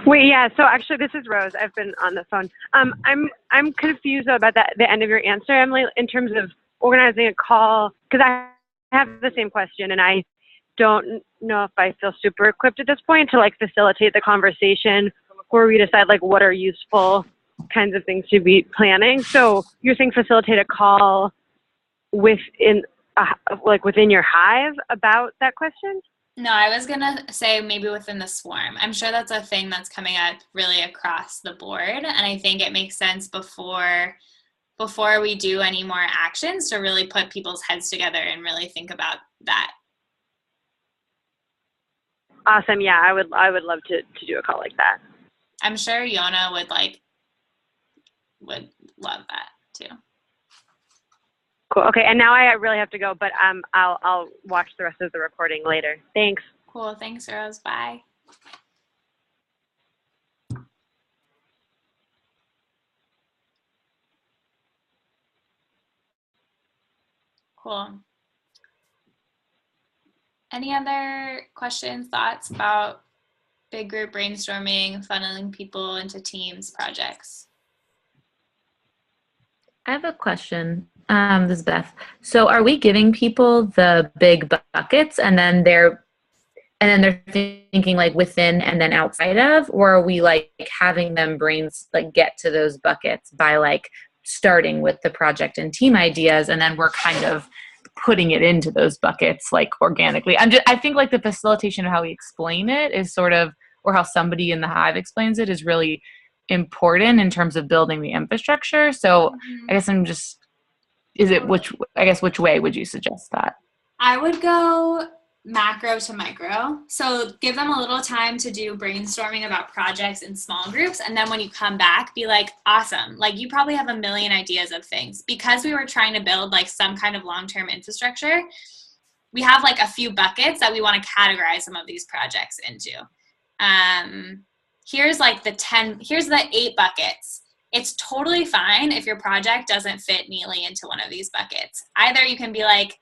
S3: Wait, yeah. So actually, this is Rose. I've been on the phone. I'm confused about the end of your answer, Emily, in terms of organizing a call, because I have the same question, and I don't know if I feel super equipped at this point to like facilitate the conversation where we decide like what are useful kinds of things to be planning. So you're saying facilitate a call within your Hive about that question?
S1: No, I was going to say maybe within the swarm. I'm sure that's a thing that's coming up really across the board. And I think it makes sense before we do any more actions to really put people's heads together and really think about that.
S3: Awesome. Yeah, I would love to do a call like that.
S1: I'm sure Yona would love that too.
S3: Cool. Okay, and now I really have to go, but I'll watch the rest of the recording later. Thanks.
S1: Cool. Thanks, Rose. Bye. Cool. Any other questions, thoughts about big group brainstorming, funneling people into teams projects?
S6: I have a question. This is Beth. So are we giving people the big buckets and then they're thinking like within and then outside of, or are we like having them get to those buckets by like starting with the project and team ideas and then we're kind of putting it into those buckets like organically? I think like the facilitation of how we explain it is sort of, or how somebody in the Hive explains it is really important in terms of building the infrastructure. So I guess which way would you suggest that?
S1: I would go macro to micro. So give them a little time to do brainstorming about projects in small groups. And then when you come back, be like, awesome. Like you probably have a million ideas of things. Because we were trying to build like some kind of long-term infrastructure, we have like a few buckets that we want to categorize some of these projects into. Here's the 8 buckets. It's totally fine if your project doesn't fit neatly into one of these buckets. Either you can be like,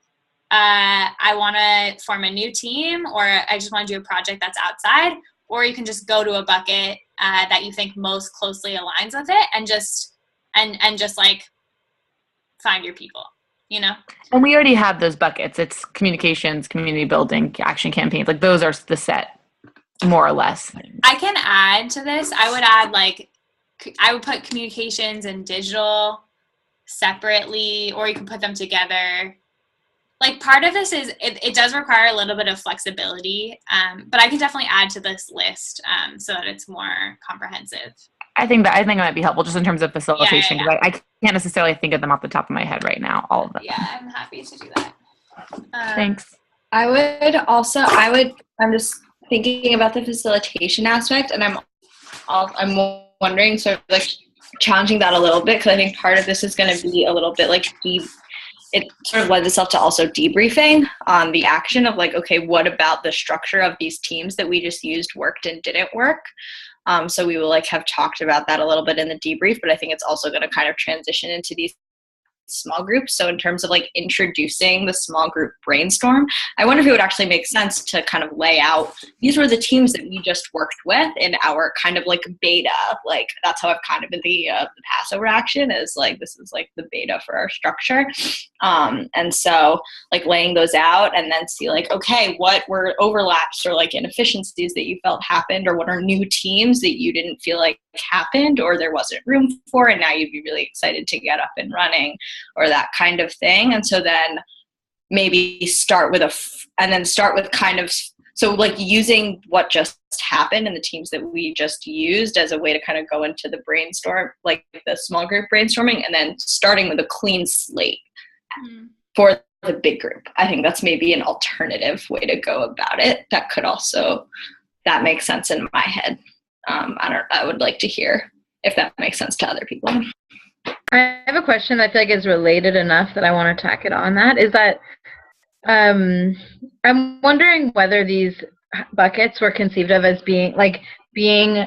S1: I want to form a new team, or I just want to do a project that's outside, or you can just go to a bucket that you think most closely aligns with it and just like find your people, you know?
S6: And we already have those buckets. It's communications, community building, action campaigns. Like those are the set, more or less.
S1: I can add to this. I would put communications and digital separately, or you can put them together. Like part of this is, it does require a little bit of flexibility, but I can definitely add to this list so that it's more comprehensive.
S6: I think it might be helpful just in terms of facilitation, because
S1: Yeah.
S6: I can't necessarily think of them off the top of my head right now, all of them.
S1: Yeah, I'm happy to do that.
S6: Thanks.
S5: I'm just thinking about the facilitation aspect, and I'm wondering, sort of like challenging that a little bit, because I think part of this is going to be a little bit like it sort of lends itself to also debriefing on the action of like, okay, what about the structure of these teams that we just used worked and didn't work? So we will like have talked about that a little bit in the debrief, but I think it's also going to kind of transition into these small groups. So in terms of like introducing the small group brainstorm, I wonder if it would actually make sense to kind of lay out, these were the teams that we just worked with in our kind of like beta. Like that's how I've kind of been thinking of the Passover action, is like, this is like the beta for our structure. And so like laying those out and then see like, okay, what were overlaps or like inefficiencies that you felt happened, or what are new teams that you didn't feel like happened or there wasn't room for, and now you'd be really excited to get up and running, or that kind of thing. And so then maybe start with kind of, so like using what just happened and the teams that we just used as a way to kind of go into the brainstorm, like the small group brainstorming, and then starting with a clean slate for the big group. I think that's maybe an alternative way to go about it. That makes sense in my head. I would like to hear if that makes sense to other people.
S4: I have a question that I feel like is related enough that I want to tack it on. That is that I'm wondering whether these buckets were conceived of as being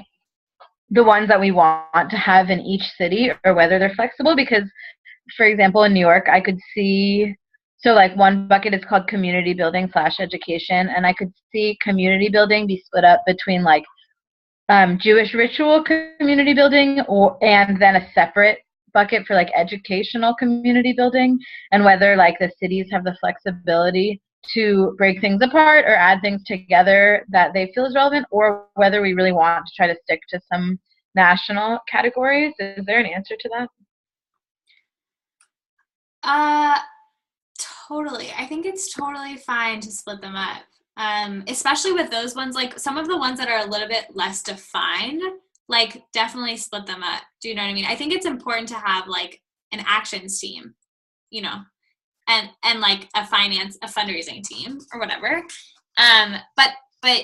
S4: the ones that we want to have in each city, or whether they're flexible. Because, for example, in New York, I could see, so like one bucket is called community building / education, and I could see community building be split up between like Jewish ritual community building and then a separate bucket for like educational community building, and whether like the cities have the flexibility to break things apart or add things together that they feel is relevant, or whether we really want to try to stick to some national categories. Is there an answer to that?
S1: Totally. I think it's totally fine to split them up. Especially with those ones, like some of the ones that are a little bit less defined, like definitely split them up. Do you know what I mean? I think it's important to have like an actions team, you know, and like a fundraising team or whatever. But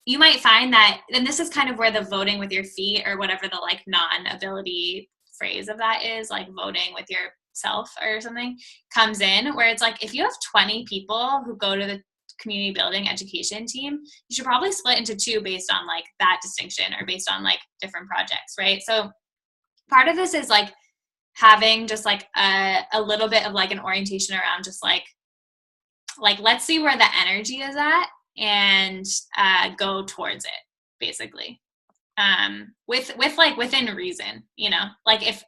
S1: you might find that, and this is kind of where the voting with your feet, or whatever the like non-ability phrase of that is, like voting with yourself or something, comes in, where it's like, if you have 20 people who go to the community building education team, you should probably split into two based on like that distinction, or based on like different projects, right? So part of this is like having just like a little bit of like an orientation around just like let's see where the energy is at and go towards it, basically, with like within reason, you know, like if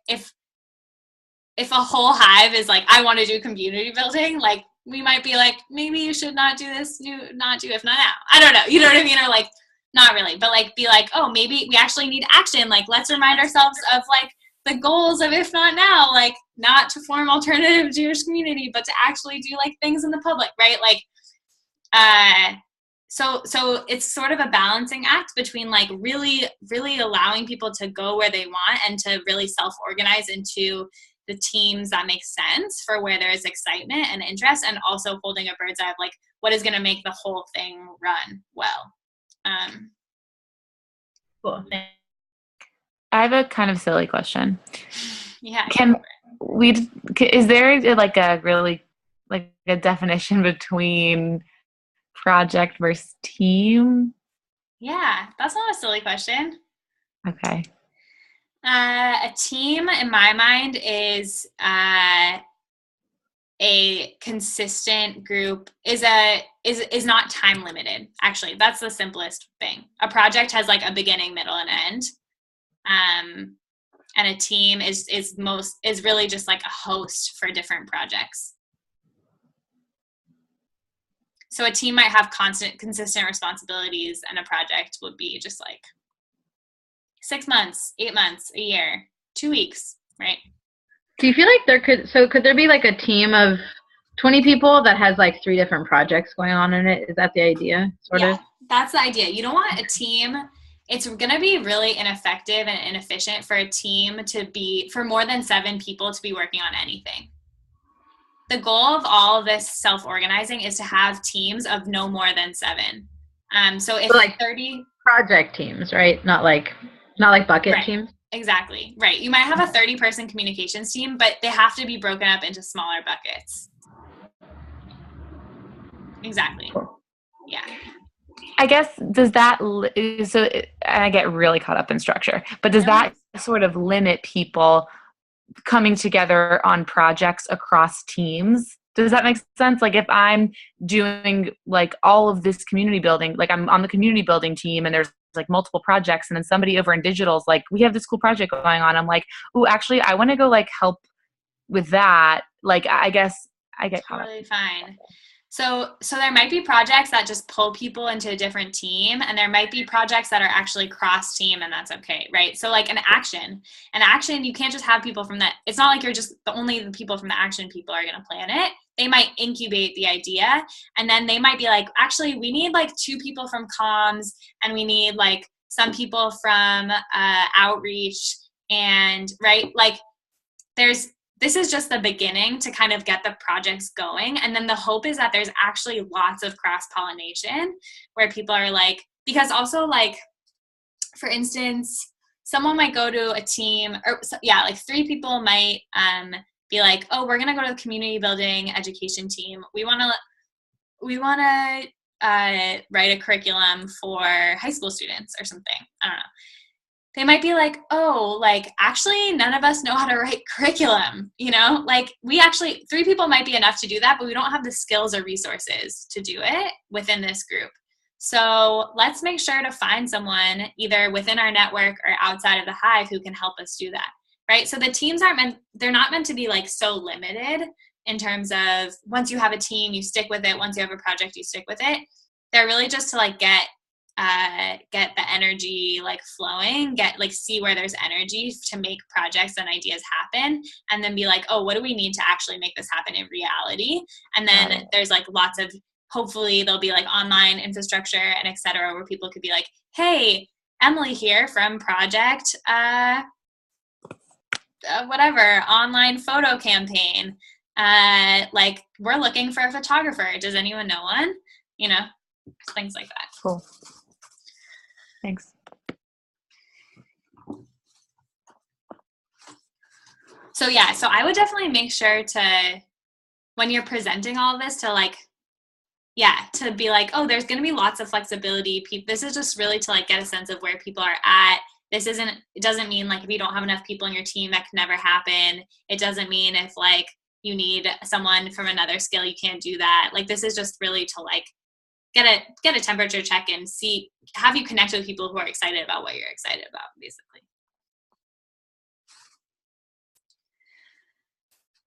S1: a whole hive is like, I want to do community building, like we might be like, maybe you should not do this, not do if not now. I don't know. You know what I mean? Or like, not really, but like be like, oh, maybe we actually need action. Like, let's remind ourselves of like the goals of if not now, like not to form alternative Jewish community, but to actually do like things in the public, right? Like, so it's sort of a balancing act between like really, really allowing people to go where they want and to really self-organize into the teams that make sense for where there is excitement and interest, and also holding a bird's eye of like what is going to make the whole thing run well.
S4: Cool.
S6: I have a kind of silly question.
S1: Yeah.
S6: Is there like a really like a definition between project versus team?
S1: Yeah, that's not a silly question.
S6: Okay.
S1: A team, in my mind, is a consistent group, is not time limited. Actually, that's the simplest thing. A project has like a beginning, middle, and end. And a team is really just like a host for different projects. So a team might have consistent responsibilities, and a project would be just like 6 months, 8 months, a year, 2 weeks, right?
S4: Do you feel like could there be like a team of 20 people that has like 3 different projects going on in it? Is that the idea, sort of?
S1: That's the idea. You don't want a team. It's going to be really ineffective and inefficient for a team for more than 7 people to be working on anything. The goal of all of this self-organizing is to have teams of no more than 7. So if like 30
S4: project teams, right? Not like bucket teams.
S1: Exactly. Right. You might have a 30-person communications team, but they have to be broken up into smaller buckets. Exactly.
S4: Cool.
S1: Yeah.
S6: I guess, I get really caught up in structure, but does that sort of limit people coming together on projects across teams. Does that make sense? Like if I'm doing like all of this community building, like I'm on the community building team and there's like multiple projects, and then somebody over in digital's like, we have this cool project going on. I'm like, oh, actually I want to go like help with that. Like, I guess I get caught up.
S1: Totally fine. So there might be projects that just pull people into a different team, and there might be projects that are actually cross team, and that's okay, right? So like an action, you can't just have people from that. It's not like you're just only the people from the action people are going to plan it. They might incubate the idea, and then they might be like, actually, we need like 2 people from comms, and we need like some people from outreach, and right, like this is just the beginning to kind of get the projects going. And then the hope is that there's actually lots of cross-pollination where people are like, because also like, for instance, someone might go to a team, or like 3 people might be like, oh, we're going to go to the community building education team. We want to write a curriculum for high school students or something. I don't know. They might be like, oh, like, actually, none of us know how to write curriculum, you know? Like, 3 people might be enough to do that, but we don't have the skills or resources to do it within this group. So let's make sure to find someone either within our network or outside of the Hive who can help us do that, right? So the teams they're not meant to be, like, so limited in terms of once you have a team, you stick with it. Once you have a project, you stick with it. They're really just to, like, get the energy like flowing, see where there's energy to make projects and ideas happen, and then be like, oh, what do we need to actually make this happen in reality? And then there's like lots of, hopefully there'll be like online infrastructure and et cetera, where people could be like, hey, Emily here from project whatever, online photo campaign. Like, we're looking for a photographer. Does anyone know one? You know, things like that.
S6: Cool. Thanks.
S1: So yeah, so I would definitely make sure to, when you're presenting all of this, to like, to be like, oh, there's going to be lots of flexibility. This is just really to like get a sense of where people are at. It doesn't mean like if you don't have enough people in your team, that can never happen. It doesn't mean if like you need someone from another skill, you can't do that. Like, this is just really to like get a temperature check and have you connect with people who are excited about what you're excited about, basically.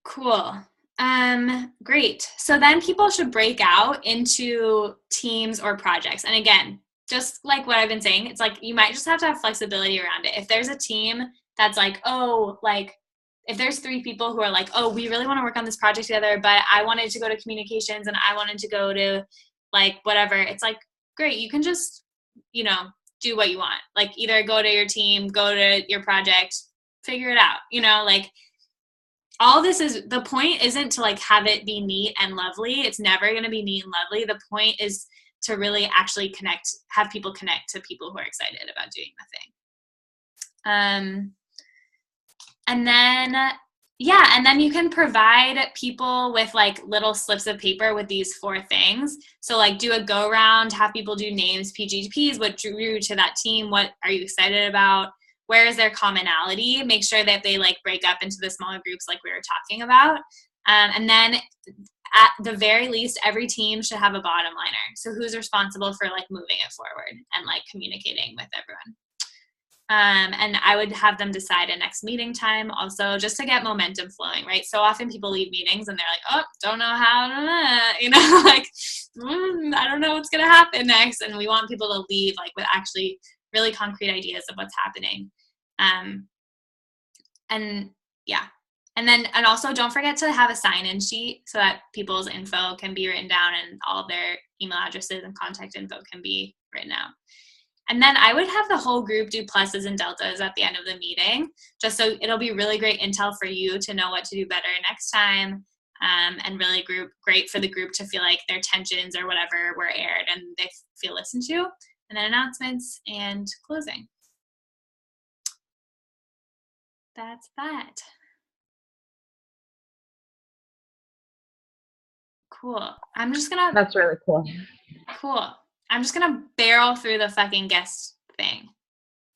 S1: Cool. Great. So then people should break out into teams or projects. And again, just like what I've been saying, it's like you might just have to have flexibility around it. If there's a team that's like, oh, like if there's 3 people who are like, oh, we really want to work on this project together, but I wanted to go to communications and I wanted to go to like whatever, it's like, great, you can just, you know, do what you want. Like, either go to your team, go to your project, figure it out, you know, like all this is, the point isn't to like have it be neat and lovely. It's never going to be neat and lovely. The point is to really actually have people connect to people who are excited about doing the thing. And then you can provide people with like little slips of paper with these 4 things. So like do a go round, have people do names, PGPs, what drew you to that team, what are you excited about, where is their commonality, make sure that they like break up into the smaller groups like we were talking about. And then at the very least, every team should have a bottom liner. So who's responsible for like moving it forward and like communicating with everyone. And I would have them decide a next meeting time also, just to get momentum flowing, right? So often people leave meetings and they're like, oh, don't know how, you know, like, I don't know what's going to happen next. And we want people to leave like with actually really concrete ideas of what's happening. And also don't forget to have a sign-in sheet so that people's info can be written down and all their email addresses and contact info can be written out. And then I would have the whole group do pluses and deltas at the end of the meeting, just so it'll be really great intel for you to know what to do better next time, and really great for the group to feel like their tensions or whatever were aired and they feel listened to. And then announcements and closing. That's that. Cool.
S4: That's really cool.
S1: Cool. I'm just gonna barrel through the fucking guest thing.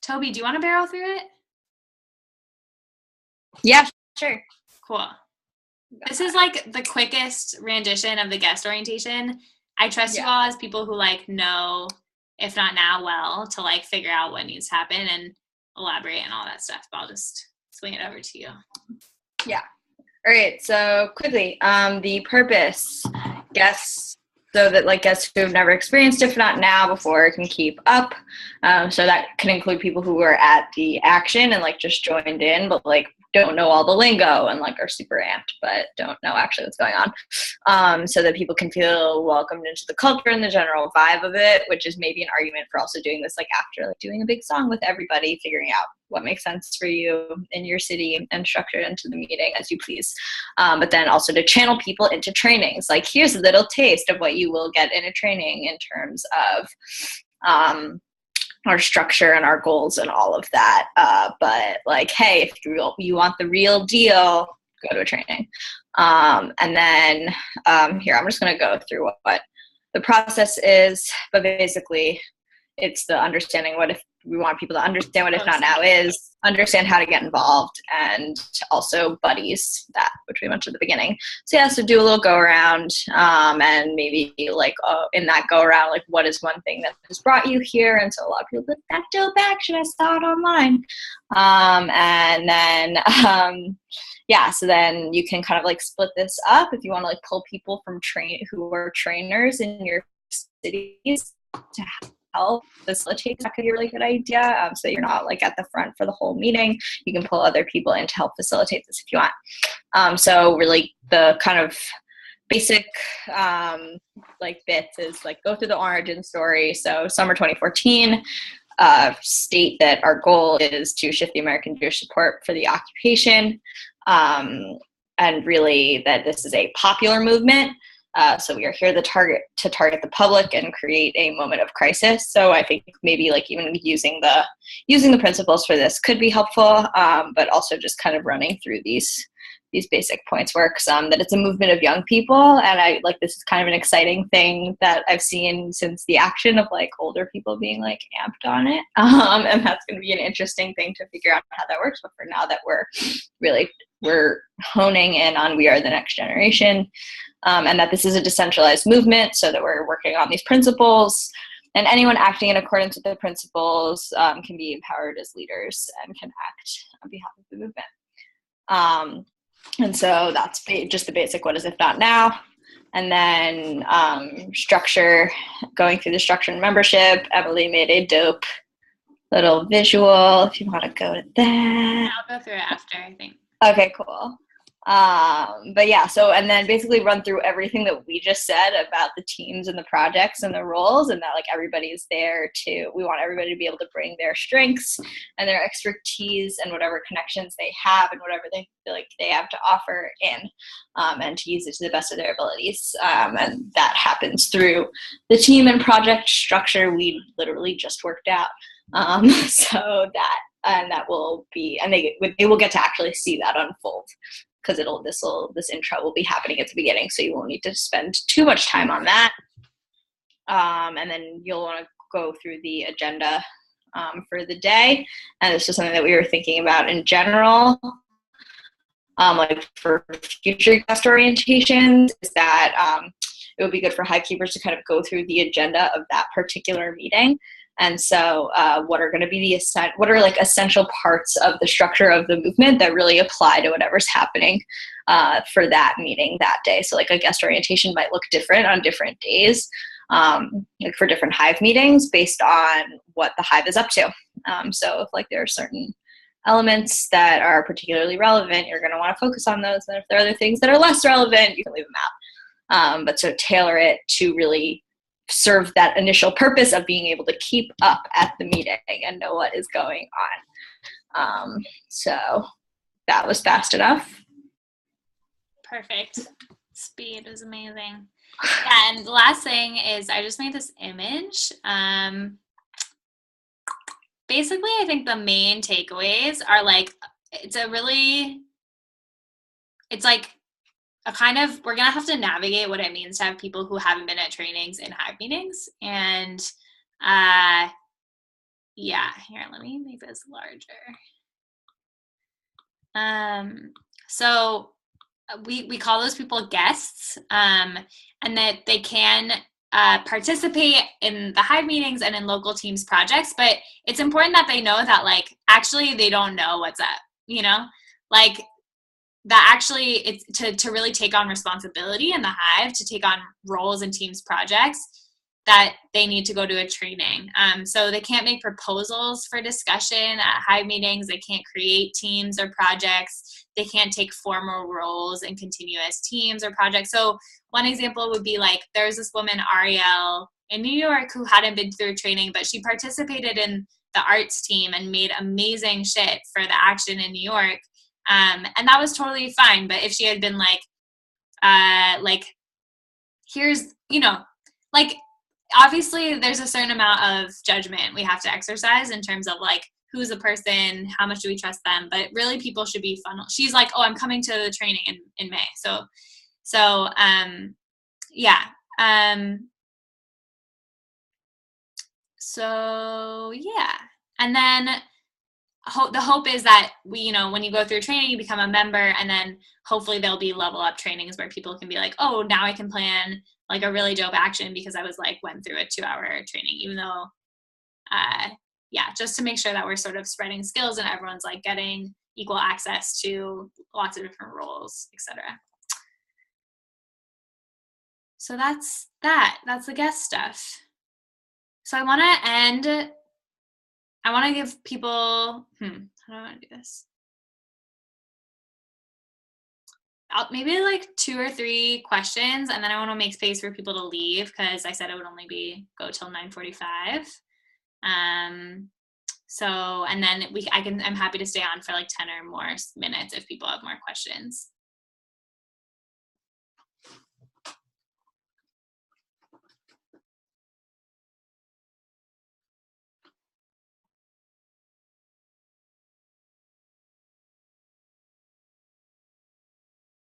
S1: Toby, do you want to barrel through it?
S5: Yeah, sure.
S1: Cool. This is like the quickest rendition of the guest orientation. I trust you all as people who like know, if not now, well, to like figure out what needs to happen and elaborate and all that stuff. But I'll just swing it over to you.
S5: Yeah. All right. So quickly, the purpose, guests, so that like guests who have never experienced If Not Now before can keep up. So that can include people who were at the action and like just joined in, but like don't know all the lingo and like are super amped, but don't know actually what's going on. So that people can feel welcomed into the culture and the general vibe of it, which is maybe an argument for also doing this like after like doing a big song with everybody, figuring out what makes sense for you in your city and structure it into the meeting as you please. But then also to channel people into trainings. Like here's a little taste of what you will get in a training in terms of our structure and our goals and all of that. But like, hey, if you want the real deal, go to a training. And then here, I'm just going to go through what the process is, but basically it's the understanding what if we want people to understand what If Not Now is, understand how to get involved, and also buddies, that which we mentioned at the beginning. So yeah, so do a little go around, and maybe like in that go around, like what is one thing that has brought you here? And so a lot of people like, that dope action, I saw it online. And then yeah, so then you can kind of like split this up if you want to like pull people from who are trainers in your cities to help facilitate. That could be a really good idea. So you're not like at the front for the whole meeting. You can pull other people in to help facilitate this if you want. So really the kind of basic like bits is like go through the origin story. So summer 2014, state that our goal is to shift the American Jewish support for the occupation, and really that this is a popular movement. So we are here to target the public and create a moment of crisis. So I think maybe like even using the principles for this could be helpful, but also just kind of running through these basic points works. That it's a movement of young people, and I like this is kind of an exciting thing that I've seen since the action of like older people being like amped on it, and that's going to be an interesting thing to figure out how that works. But for now, that we're honing in on we are the next generation. And that this is a decentralized movement, so that we're working on these principles, and anyone acting in accordance with the principles can be empowered as leaders and can act on behalf of the movement. And so that's just the basic what is If Not Now. And then structure, going through the structure and membership. Emily made a dope little visual if you want to go to that.
S1: I'll go through it after, I think.
S5: Okay, cool. But yeah, so, and then basically run through everything that we just said about the teams and the projects and the roles, and that like everybody's there we want everybody to be able to bring their strengths and their expertise and whatever connections they have and whatever they feel like they have to offer in, and to use it to the best of their abilities. And that happens through the team and project structure we literally just worked out. So that will be, and they will get to actually see that unfold, because this intro will be happening at the beginning, so you won't need to spend too much time on that. And then you'll want to go through the agenda for the day, and this is something that we were thinking about in general, like for future guest orientations, is that it would be good for Hive keepers to kind of go through the agenda of that particular meeting. And so what are going to be what are like essential parts of the structure of the movement that really apply to whatever's happening for that meeting that day. So like a guest orientation might look different on different days, like for different Hive meetings based on what the Hive is up to. So if like there are certain elements that are particularly relevant, you're going to want to focus on those. And if there are other things that are less relevant, you can leave them out. But so tailor it to really serve that initial purpose of being able to keep up at the meeting and know what is going on. So that was fast enough.
S1: Perfect. Speed was amazing. Yeah, and the last thing is I just made this image. Basically, I think the main takeaways are like, it's like a kind of, we're going to have to navigate what it means to have people who haven't been at trainings in Hive meetings. And yeah, here, let me make this larger. So we call those people guests, and that they can participate in the Hive meetings and in local teams projects, but it's important that they know that like actually they don't know what's up, like that actually it's to really take on responsibility in the Hive, to take on roles in teams projects, that they need to go to a training. So they can't make proposals for discussion at Hive meetings. They can't create teams or projects. They can't take formal roles in continuous teams or projects. So one example would be like, there's this woman, Ariel, in New York who hadn't been through training, but she participated in the arts team and made amazing shit for the action in New York. And that was totally fine. But if she had been like, here's, like, obviously there's a certain amount of judgment we have to exercise in terms of like, who's a person, how much do we trust them, but really people should be funneled. She's like, oh, I'm coming to the training in May. So yeah. So yeah. And then the hope is that when you go through training, you become a member, and then hopefully there'll be level up trainings where people can be like, oh, now I can plan like a really dope action because I went through a 2-hour training, even though, just to make sure that we're sort of spreading skills and everyone's like getting equal access to lots of different roles, etc. So that's the guest stuff. So I want to give people, how do I want to do this? Maybe like 2 or 3 questions, and then I want to make space for people to leave because I said it would only go till 9:45. So, and then I'm happy to stay on for like 10 or more minutes if people have more questions.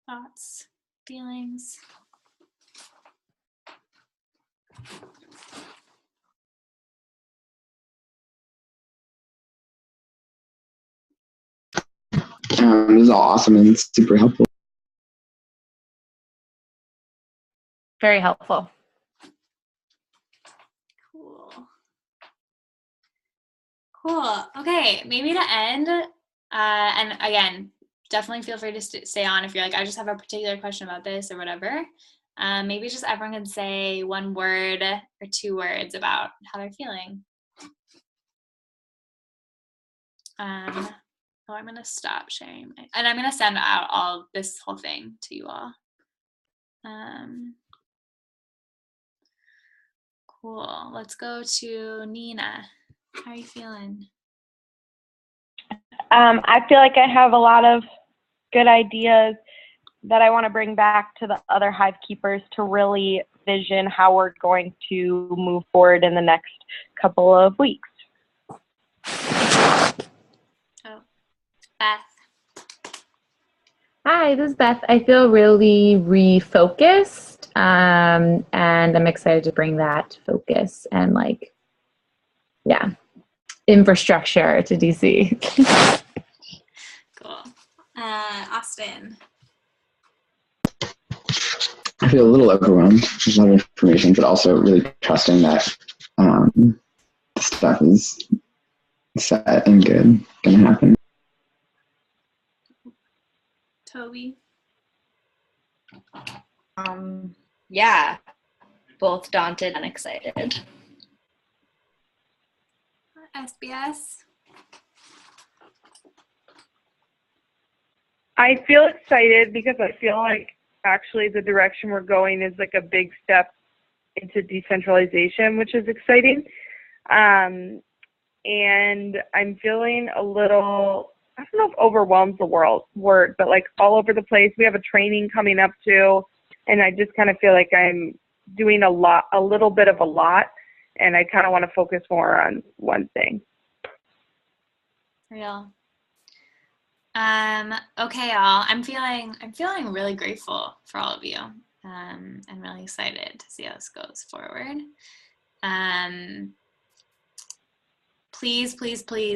S1: Thoughts, feelings.
S2: This is all awesome and it's super helpful.
S6: Very helpful.
S1: Cool. Okay, maybe to end, and again, definitely feel free to stay on if you're like, I just have a particular question about this or whatever. Maybe just everyone can say 1 word or 2 words about how they're feeling. I'm going to stop sharing. And I'm going to send out all this whole thing to you all. Cool. Let's go to Nina. How are you feeling?
S3: I feel like I have a lot of good ideas that I want to bring back to the other Hive keepers to really vision how we're going to move forward in the next couple of weeks.
S1: Oh, Beth.
S6: Hi, this is Beth. I feel really refocused, and I'm excited to bring that focus and infrastructure to DC.
S1: Cool. Austin.
S2: I feel a little overwhelmed. There's a lot of information, but also really trusting that the stuff is set and good, going to happen.
S1: Toby.
S5: Yeah, both daunted and excited.
S1: SBS.
S3: I feel excited because I feel like actually the direction we're going is like a big step into decentralization, which is exciting. And I'm feeling a little, I don't know if overwhelmed's the word, but like all over the place. We have a training coming up too, and I just kind of feel like I'm doing a little bit of a lot, and I kind of want to focus more on one thing.
S1: Real. Okay, y'all. I'm feeling really grateful for all of you. I'm really excited to see how this goes forward. Please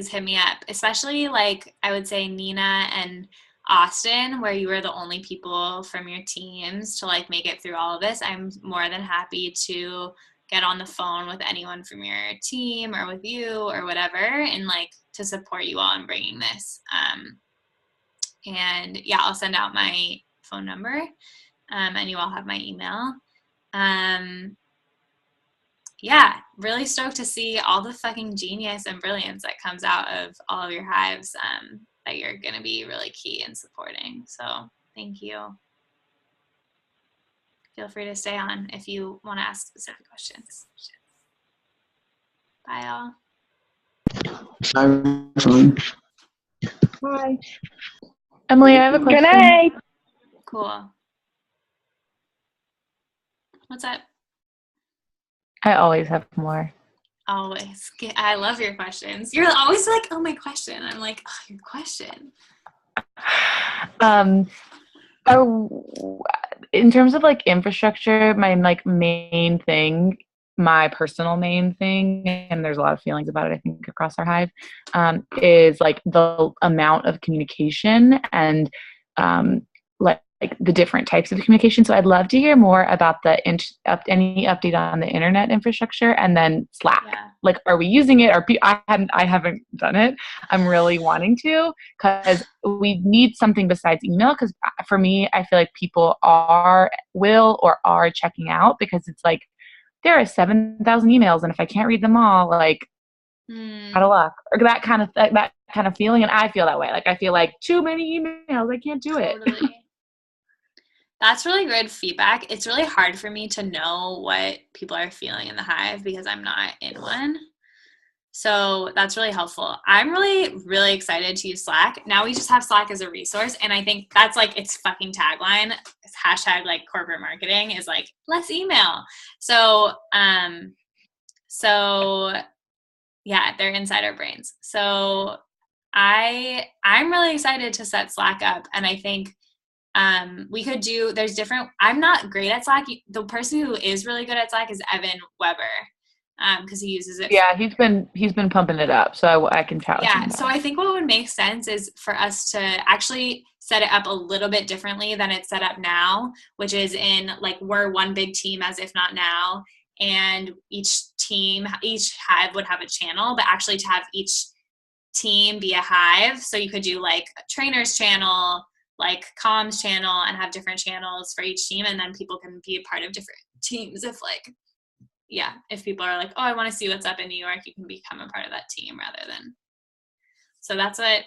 S1: hit me up, especially like I would say Nina and Austin, where you were the only people from your teams to like make it through all of this, I'm more than happy to get on the phone with anyone from your team or with you or whatever, and like to support you all in bringing this. And yeah, I'll send out my phone number, and you all have my email. Yeah, really stoked to see all the fucking genius and brilliance that comes out of all of your hives, that you're going to be really key in supporting. So thank you. Feel free to stay on if you want to ask specific questions. Bye, all.
S3: Bye.
S6: Emily, I have a question.
S3: Good night.
S1: Cool. What's up?
S6: I always have more.
S1: Always. I love your questions. You're always like, oh, my question. I'm like, oh, your question.
S6: In terms of like infrastructure, my like main thing, my personal main thing, and there's a lot of feelings about it, I think, across our hive, is like the amount of communication and like the different types of communication. So I'd love to hear more about any update on the internet infrastructure, and then Slack.
S1: Yeah.
S6: Like, are we using it? I haven't done it. I'm really wanting to, because we need something besides email. Because for me, I feel like people are checking out, because it's like there are 7,000 emails, and if I can't read them all, like out of luck, or that kind of feeling. And I feel that way. Like I feel like too many emails. I can't do it.
S1: Totally. That's really good feedback. It's really hard for me to know what people are feeling in the hive because I'm not in one. So that's really helpful. I'm really, really excited to use Slack. Now we just have Slack as a resource. And I think that's like its fucking tagline. It's hashtag like corporate marketing is like less email. So, yeah, they're insider brains. So I'm really excited to set Slack up. And I think we could I'm not great at Slack. The person who is really good at Slack is Evan Weber, because he uses it.
S6: Yeah, he's been pumping it up, so I can chat with him.
S1: Yeah, so I think what would make sense is for us to actually set it up a little bit differently than it's set up now, which is in like we're one big team as if not now, and each hive would have a channel, but actually to have each team be a hive. So you could do like a trainer's channel, like comms channel, and have different channels for each team, and then people can be a part of different teams if people are like, oh, I want to see what's up in New York, you can become a part of that team rather than. So that's what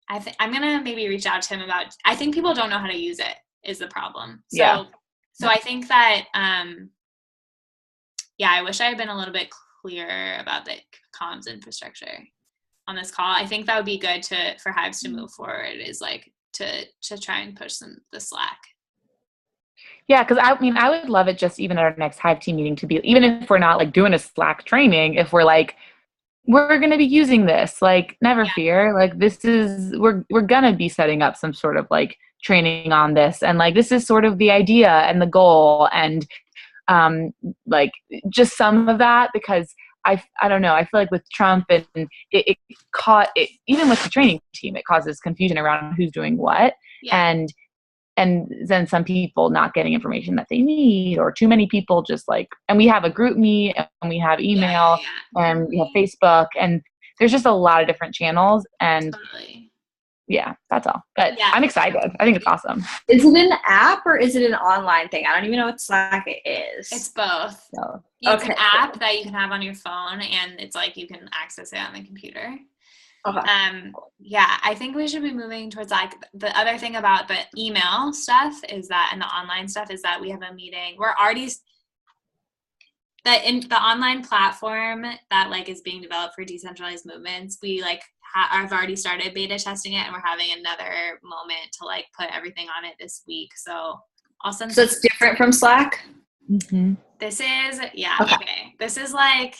S1: I think. I'm gonna maybe reach out to him about. I think people don't know how to use it is the problem. So I think that I wish I had been a little bit clearer about the comms infrastructure on this call. I think that would be good for hives to move forward, is like to try and push the Slack.
S6: Yeah, because I would love it just even at our next hive team meeting to be, even if we're not like doing a Slack training, if we're like, we're going to be using this, like never fear, like we're going to be setting up some sort of like training on this, and like this is sort of the idea and the goal, and like just some of that, because I don't know, I feel like with Trump and it even with the training team, it causes confusion around who's doing what, and then some people not getting information that they need, or too many people just like, and we have a group meet, and we have email, and we have Facebook, and there's just a lot of different channels, and that's all. But I'm excited. I think it's awesome.
S5: Is it an app or is it an online thing? I don't even know what Slack is.
S1: It's both.
S5: So,
S1: it's an app that you can have on your phone, and it's like you can access it on the computer.
S5: Okay.
S1: I think we should be moving towards like the other thing about the email stuff is that, and the online stuff is that we have a meeting. We're already in the online platform that like is being developed for decentralized movements. We like I've already started beta testing it, and we're having another moment to like put everything on it this week. So I'll send.
S5: So it's different from Slack.
S6: Mm-hmm.
S1: This is okay. This is like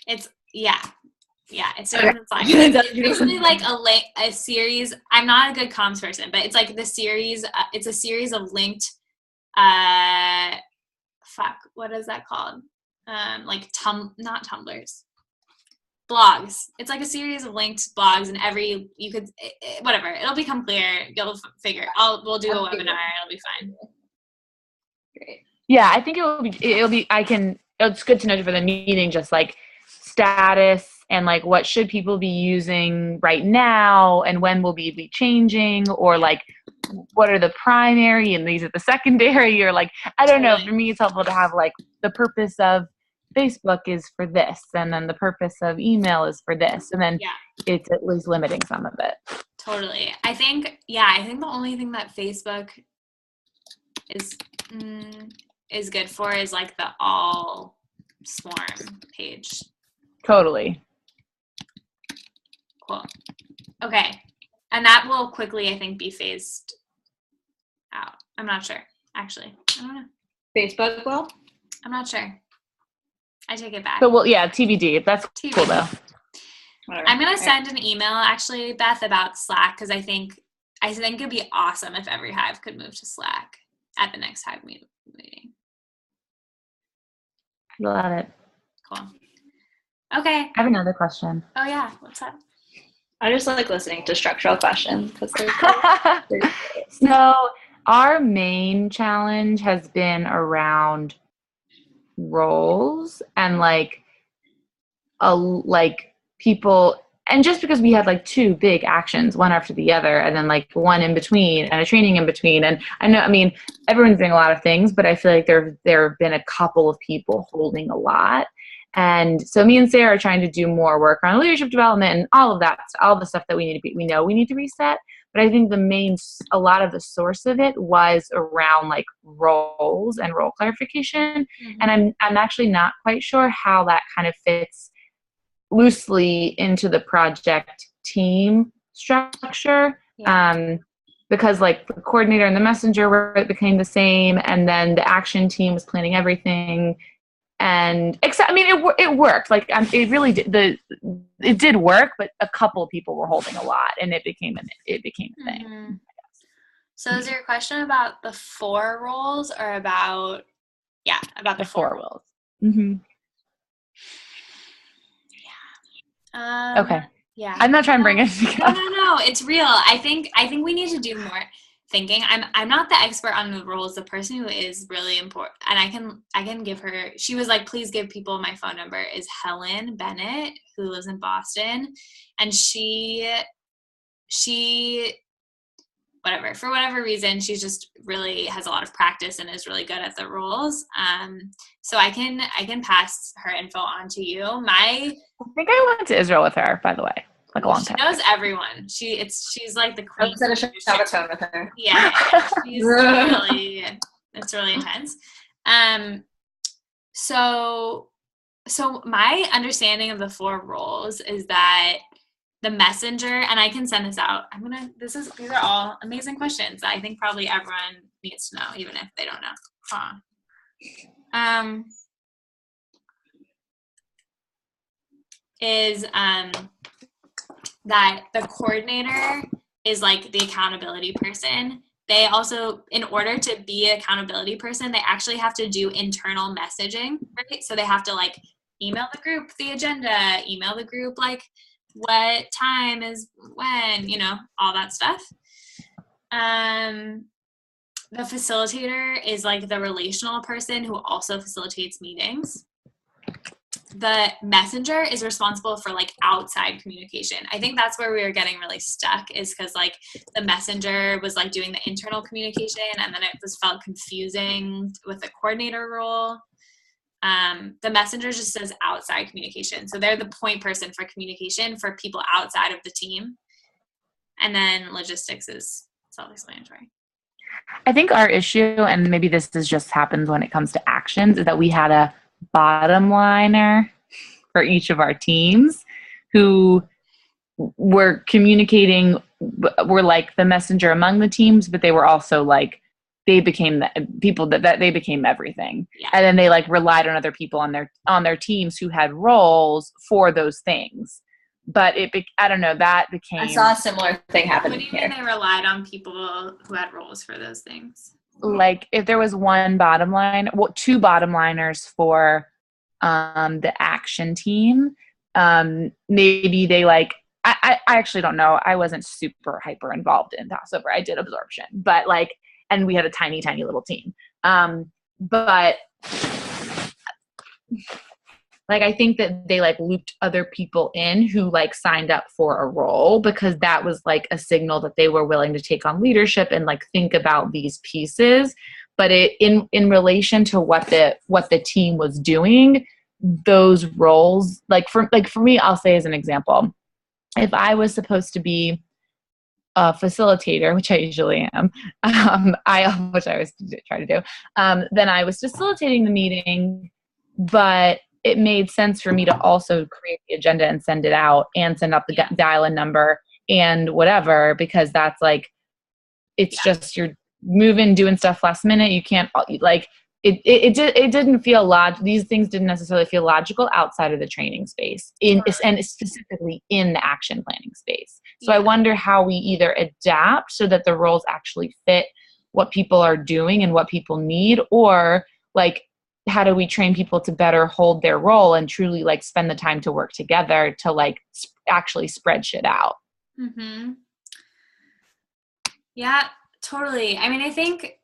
S1: it's it's different from Slack. It's basically like a series. I'm not a good comms person, but it's like the series. It's a series of linked. What is that called? Like not tumblers. blogs. It's like a series of linked blogs, and whatever. It'll become clear. You'll figure. We'll do a webinar. It'll be fine.
S5: Great.
S6: Yeah, I think it's good to know for the meeting, just like status and like what should people be using right now and when will be changing, or like what are the primary and these are the secondary, or like, I don't know. For me, it's helpful to have like the purpose of Facebook is for this, and then the purpose of email is for this, and then it's at least limiting some of it.
S1: Totally. I think the only thing that Facebook is good for is like the all swarm page.
S6: Totally.
S1: Cool. Okay. And that will quickly, I think, be phased out. I'm not sure, actually. I don't know.
S5: Facebook will?
S1: I'm not sure. I take it back.
S6: So, well, yeah, TBD. That's
S1: TBD.
S6: Cool, though.
S1: Whatever. I'm going to send an email, actually, Beth, about Slack, because I think it'd be awesome if every Hive could move to Slack at the next Hive meeting.
S6: Love it.
S1: Cool. Okay.
S6: I have another question.
S1: Oh, yeah. What's up?
S5: I just like listening to structural questions.
S6: So our main challenge has been around roles and like people, and just because we had like two big actions, one after the other, and then like one in between and a training in between. And I mean, everyone's doing a lot of things, but I feel like there have been a couple of people holding a lot. And so me and Sarah are trying to do more work around leadership development and all of that, all the stuff that we know we need to reset. But I think a lot of the source of it was around like roles and role clarification. Mm-hmm. And I'm actually not quite sure how that kind of fits loosely into the project team structure. Yeah. Because like the coordinator and the messenger became the same, and then the action team was planning everything. And it worked. Like it really did. It did work, but a couple of people were holding a lot, and it became a thing.
S1: Mm-hmm. So, is your question about the 4 roles, or about the 4 roles?
S6: Mm-hmm.
S1: Yeah.
S6: Okay.
S1: Yeah.
S6: I'm not trying to bring it together.
S1: No. It's real. I think we need to do more thinking. I'm not the expert on the roles. The person who is really important, and I can give her, she was like, please give people my phone number, is Helen Bennett, who lives in Boston. And she whatever, for whatever reason, she just really has a lot of practice and is really good at the roles. So I can pass her info on to you. I
S6: think I went to Israel with her, by the way. Like a long time.
S1: She knows everyone. She's like the queen.
S5: I was at a Shabbaton with her.
S1: Yeah. She's really, it's really intense. So my understanding of the 4 roles is that the messenger, and I can send this out. These are all amazing questions that I think probably everyone needs to know, even if they don't know. Is that the coordinator is like the accountability person. They also, in order to be an accountability person, they actually have to do internal messaging, right? So they have to like email the group the agenda, email the group like what time is when, all that stuff. The facilitator is like the relational person who also facilitates meetings. The messenger is responsible for like outside communication. I think that's where we were getting really stuck, is because like the messenger was like doing the internal communication, and then it felt confusing with the coordinator role. The messenger just says outside communication. So they're the point person for communication for people outside of the team. And then logistics is self-explanatory.
S6: I think our issue, and maybe this just happens when it comes to actions, is that we had a bottom liner for each of our teams who were communicating, were like the messenger among the teams, but they were also like, they became the people that they became everything. Yeah. And then they like relied on other people on their teams who had roles for those things. But I don't know, that became.
S5: I saw a similar thing happen here.
S1: What do you mean they relied on people who had roles for those things?
S6: Like if there was two bottom liners for the action team, maybe they like, I actually don't know. I wasn't super hyper involved in Passover. I did absorption, but like, and we had a tiny, tiny little team. But like, I think that they like looped other people in who like signed up for a role because that was like a signal that they were willing to take on leadership and like think about these pieces. But in relation to what the team was doing, those roles, like for me, I'll say as an example, if I was supposed to be a facilitator, which I usually am, which I always try to do, then I was facilitating the meeting, but it made sense for me to also create the agenda and send it out and send out the dial-in number and whatever, because that's like, it's just you're moving, doing stuff last minute. You can't like, it didn't feel these things didn't necessarily feel logical outside of the training space and specifically in the action planning space. So I wonder how we either adapt so that the roles actually fit what people are doing and what people need, or like, how do we train people to better hold their role and truly like spend the time to work together to like actually spread shit out.
S1: Mm-hmm. Yeah, totally. I mean, I think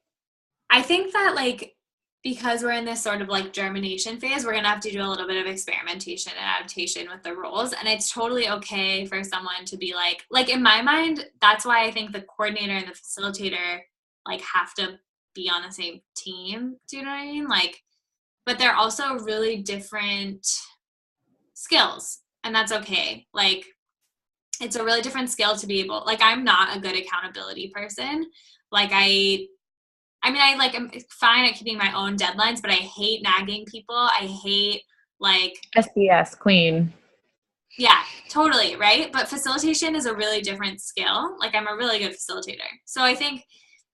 S1: that like, because we're in this sort of like germination phase, we're going to have to do a little bit of experimentation and adaptation with the roles. And it's totally okay for someone to be like in my mind, that's why I think the coordinator and the facilitator like have to be on the same team. Do you know what I mean? Like, but they're also really different skills, and that's okay. Like, it's a really different skill to be able, like, I'm not a good accountability person. Like, I am fine at keeping my own deadlines, but I hate nagging people. I hate like
S6: SBS queen.
S1: Yeah, totally. Right. But facilitation is a really different skill. Like, I'm a really good facilitator. So I think,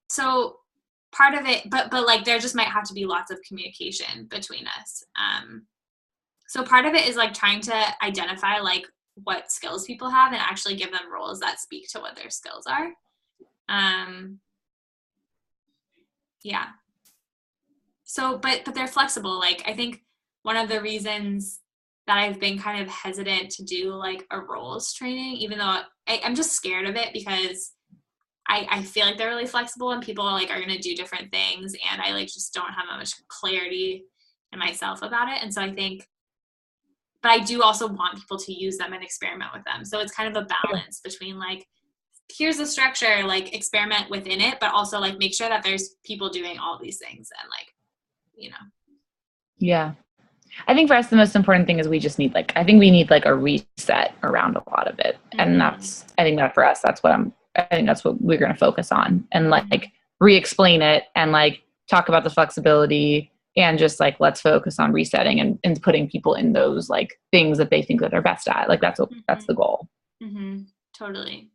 S1: so part of it, but like, there just might have to be lots of communication between us. So part of it is like trying to identify like what skills people have and actually give them roles that speak to what their skills are. Yeah. So, but they're flexible. Like, I think one of the reasons that I've been kind of hesitant to do like a roles training, even though I'm just scared of it, because I feel like they're really flexible and people like are going to do different things, and I like just don't have that much clarity in myself about it. And so I think, but I do also want people to use them and experiment with them. So it's kind of a balance between like, here's the structure, like experiment within it, but also like make sure that there's people doing all these things and like, you know.
S6: Yeah. I think for us, the most important thing is we just need like, I think we need like a reset around a lot of it. Mm-hmm. And I think that for us, I think that's what we're going to focus on, and like re-explain it and like talk about the flexibility and just like, let's focus on resetting and putting people in those like things that they think that they're best at. Like that's the goal.
S1: Mm-hmm. Totally.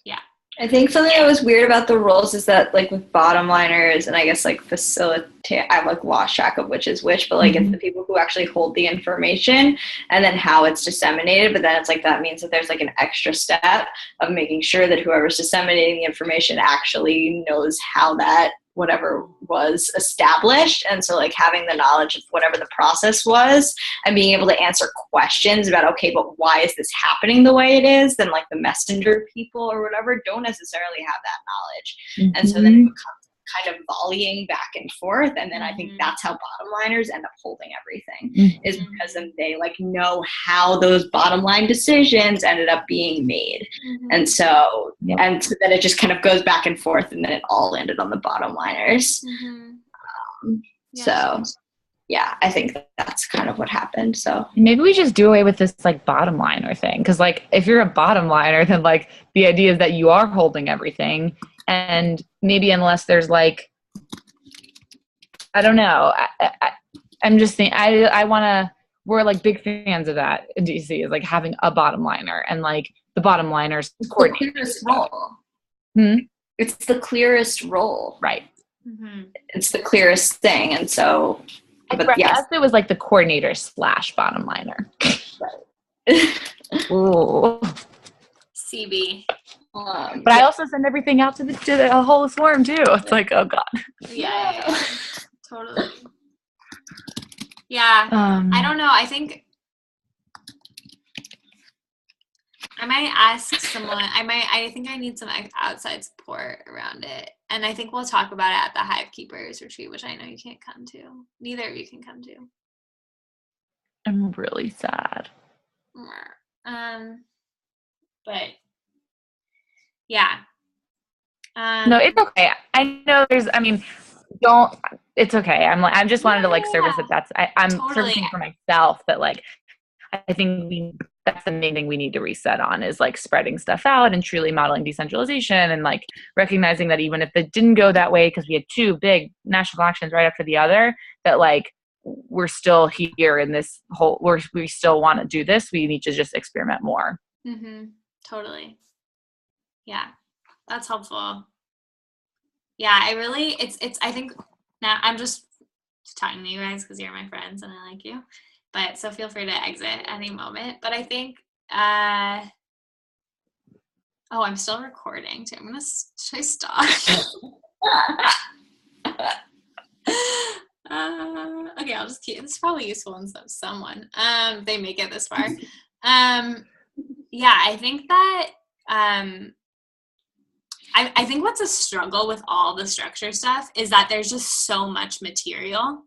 S1: Yeah.
S5: I think something that was weird about the roles is that like with bottom liners and I guess like facilitate, I've like lost track of which is which, but like it's the people who actually hold the information and then how it's disseminated. But then it's like, that means that there's like an extra step of making sure that whoever's disseminating the information actually knows how that whatever was established. And so like having the knowledge of whatever the process was and being able to answer questions about, okay, but why is this happening the way it is? Then like the messenger people or whatever don't necessarily have that knowledge. And so then it becomes kind of volleying back and forth. And then I think that's how bottom liners end up holding everything is because then they like know how those bottom line decisions ended up being made. And so, and so then it just kind of goes back and forth and then it all landed on the bottom liners. So yeah, I think that's kind of what happened. So
S6: maybe we just do away with this like bottom liner thing. Cause like if you're a bottom liner, then like the idea is that you are holding everything. And maybe unless there's like, I don't know. I'm just saying, we're like big fans of that in DC, is like having a bottom liner and like the bottom liners coordinate.
S5: It's the clearest role. It's the clearest role.
S6: Right.
S5: It's the clearest thing. And so,
S6: but yes, it was like the coordinator / bottom liner. Ooh.
S1: CB.
S6: But I also send everything out to the whole swarm too. It's like, oh god.
S1: Yeah. Totally. Yeah. I don't know. I think I might ask someone. I think I need some outside support around it, and I think we'll talk about it at the Hive Keepers retreat, which I know you can't come to. Neither of you can come to.
S6: I'm really sad.
S1: But yeah.
S6: No, it's okay. I know don't, it's okay. I'm just wanted to like service it. I'm
S1: Totally.
S6: servicing for myself, but like, I think that's the main thing we need to reset on is like spreading stuff out and truly modeling decentralization and like recognizing that even if it didn't go that way, because we had two big national actions right after the other, that like we're still here in this whole, we still want to do this. We need to just experiment more.
S1: Mm-hmm. Totally. Yeah, that's helpful. Yeah, I think now I'm just talking to you guys because you're my friends and I like you. But so feel free to exit at any moment. But I think, I'm still recording. So should I stop? Okay, I'll just keep, it's probably useful in someone. They make it this far. Yeah, I think that, I think what's a struggle with all the structure stuff is that there's just so much material,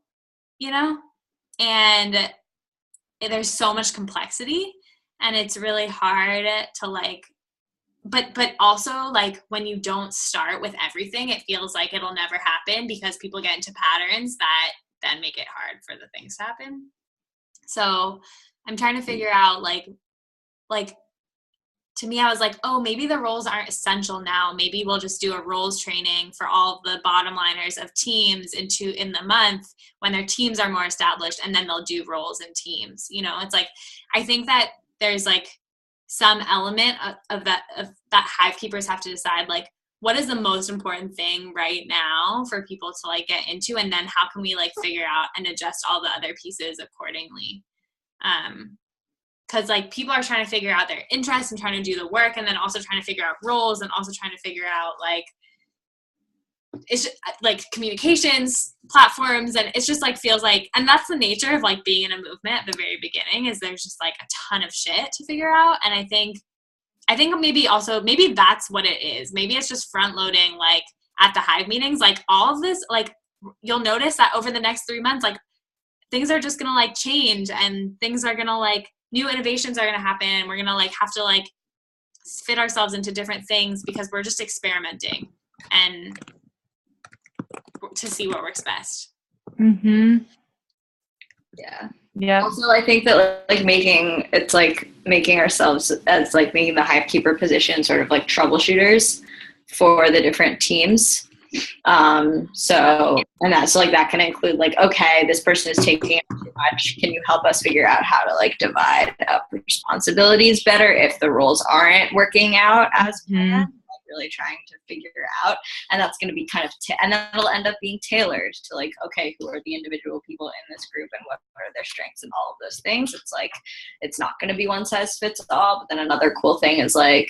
S1: and there's so much complexity, and it's really hard to like, but also like when you don't start with everything, it feels like it'll never happen because people get into patterns that then make it hard for the things to happen. So I'm trying to figure out like to me, I was like, oh, maybe the roles aren't essential now. Maybe we'll just do a roles training for all the bottom liners of teams in the month when their teams are more established, and then they'll do roles in teams. It's like, I think that there's like some element of that Hive Keepers have to decide, like, what is the most important thing right now for people to like get into, and then how can we like figure out and adjust all the other pieces accordingly. Because like people are trying to figure out their interests and trying to do the work, and then also trying to figure out roles, and also trying to figure out like it's just, like communications platforms, and it's just like feels like, and that's the nature of like being in a movement at the very beginning, is there's just like a ton of shit to figure out. And I think maybe that's what it is. Maybe it's just front loading like at the Hive meetings, like all of this, like you'll notice that over the next 3 months, like things are just gonna like change, and things are gonna like new innovations are going to happen. We're going to like have to like fit ourselves into different things because we're just experimenting and to see what works best.
S6: Mm-hmm.
S5: Yeah.
S6: Yeah.
S5: Also, I think that like making ourselves as like making the Hive Keeper position sort of like troubleshooters for the different teams. So that can include like, okay, this person is taking up too much. Can you help us figure out how to like divide up responsibilities better if the roles aren't working out as planned? Like really trying to figure out, and that's going to be kind of, and then it'll end up being tailored to like, okay, who are the individual people in this group and what are their strengths and all of those things. It's like, it's not going to be one size fits all. But then another cool thing is like,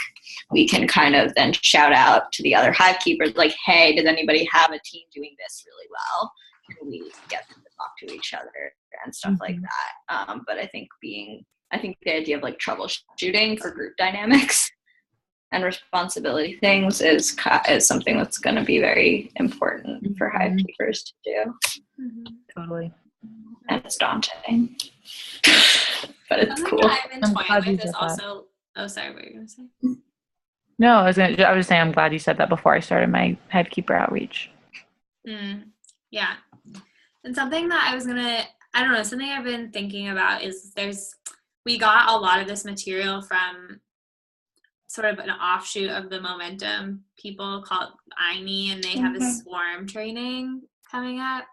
S5: we can kind of then shout out to the other Hive Keepers, like, hey, does anybody have a team doing this really well? Can we get them to talk to each other and stuff like that? But I think the idea of like troubleshooting for group dynamics and responsibility things is something that's going to be very important for Hive Keepers to do.
S6: Totally.
S5: And it's daunting, but it's cool.
S1: I'm glad you said that. Oh, sorry, what were you going to say?
S6: No, I was saying I'm glad you said that before I started my Hive Keeper outreach.
S1: Yeah. And something that something I've been thinking about is we got a lot of this material from sort of an offshoot of the Momentum people called INE, and they have a swarm training coming up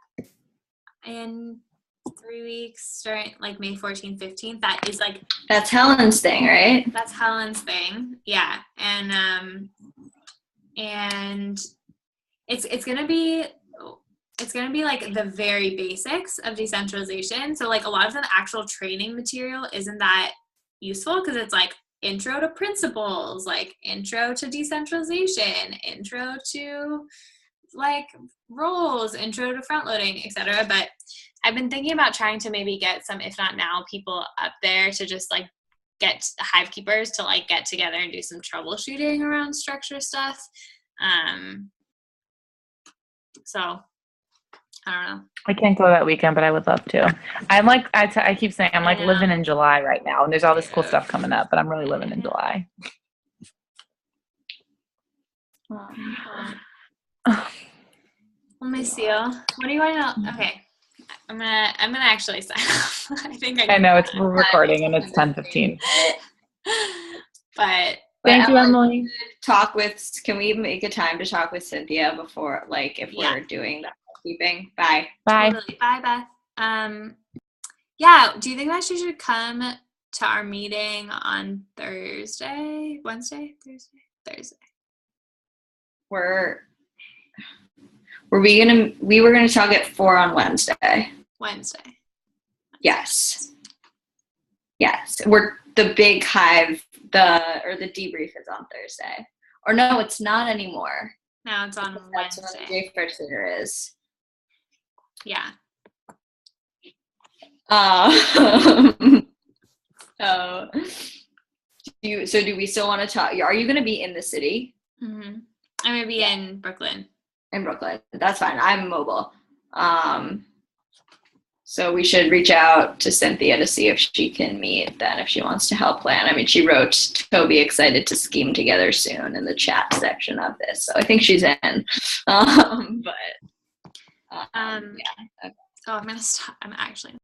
S1: in 3 weeks starting like May 14th, 15th. That is like,
S5: that's Helen's thing, right?
S1: That's Helen's thing. Yeah. And it's going to be like the very basics of decentralization. So like a lot of the actual training material isn't that useful because it's like intro to principles, like intro to decentralization, intro to like roles, intro to front loading, etc. But I've been thinking about trying to maybe get some, if not now, people up there to just like get Hive keepers to like get together and do some troubleshooting around structure stuff. So I don't know.
S6: I can't go that weekend, but I would love to. I'm like, I keep saying I'm like living in July right now, and there's all this cool stuff coming up, but I'm really living in July.
S1: We'll miss you. What do you want to know? Okay. I'm gonna actually sign off. I know
S6: we're recording and it's 10:15.
S1: But
S6: thank you, Emily.
S5: Can we make a time to talk with Cynthia before, like, if we're doing the housekeeping? Bye.
S1: Totally. Bye, Beth. Yeah. Do you think that she should come to our meeting on Thursday?
S5: We were gonna talk at 4 on Wednesday. Yes. We're the big Hive, the debrief is on Thursday. Or no, it's not anymore.
S1: No, it's on
S5: That's
S1: Wednesday.
S5: when the J Dinner is.
S1: Yeah.
S5: Do we still want to talk? Are you going to be in the city?
S1: Mm-hmm. I'm going to be in Brooklyn.
S5: That's fine. I'm mobile. So we should reach out to Cynthia to see if she can meet then, if she wants to help plan. I mean, she wrote Toby excited to scheme together soon in the chat section of this. So I think she's in. Yeah. Okay.
S1: Oh, I'm going to stop. I'm actually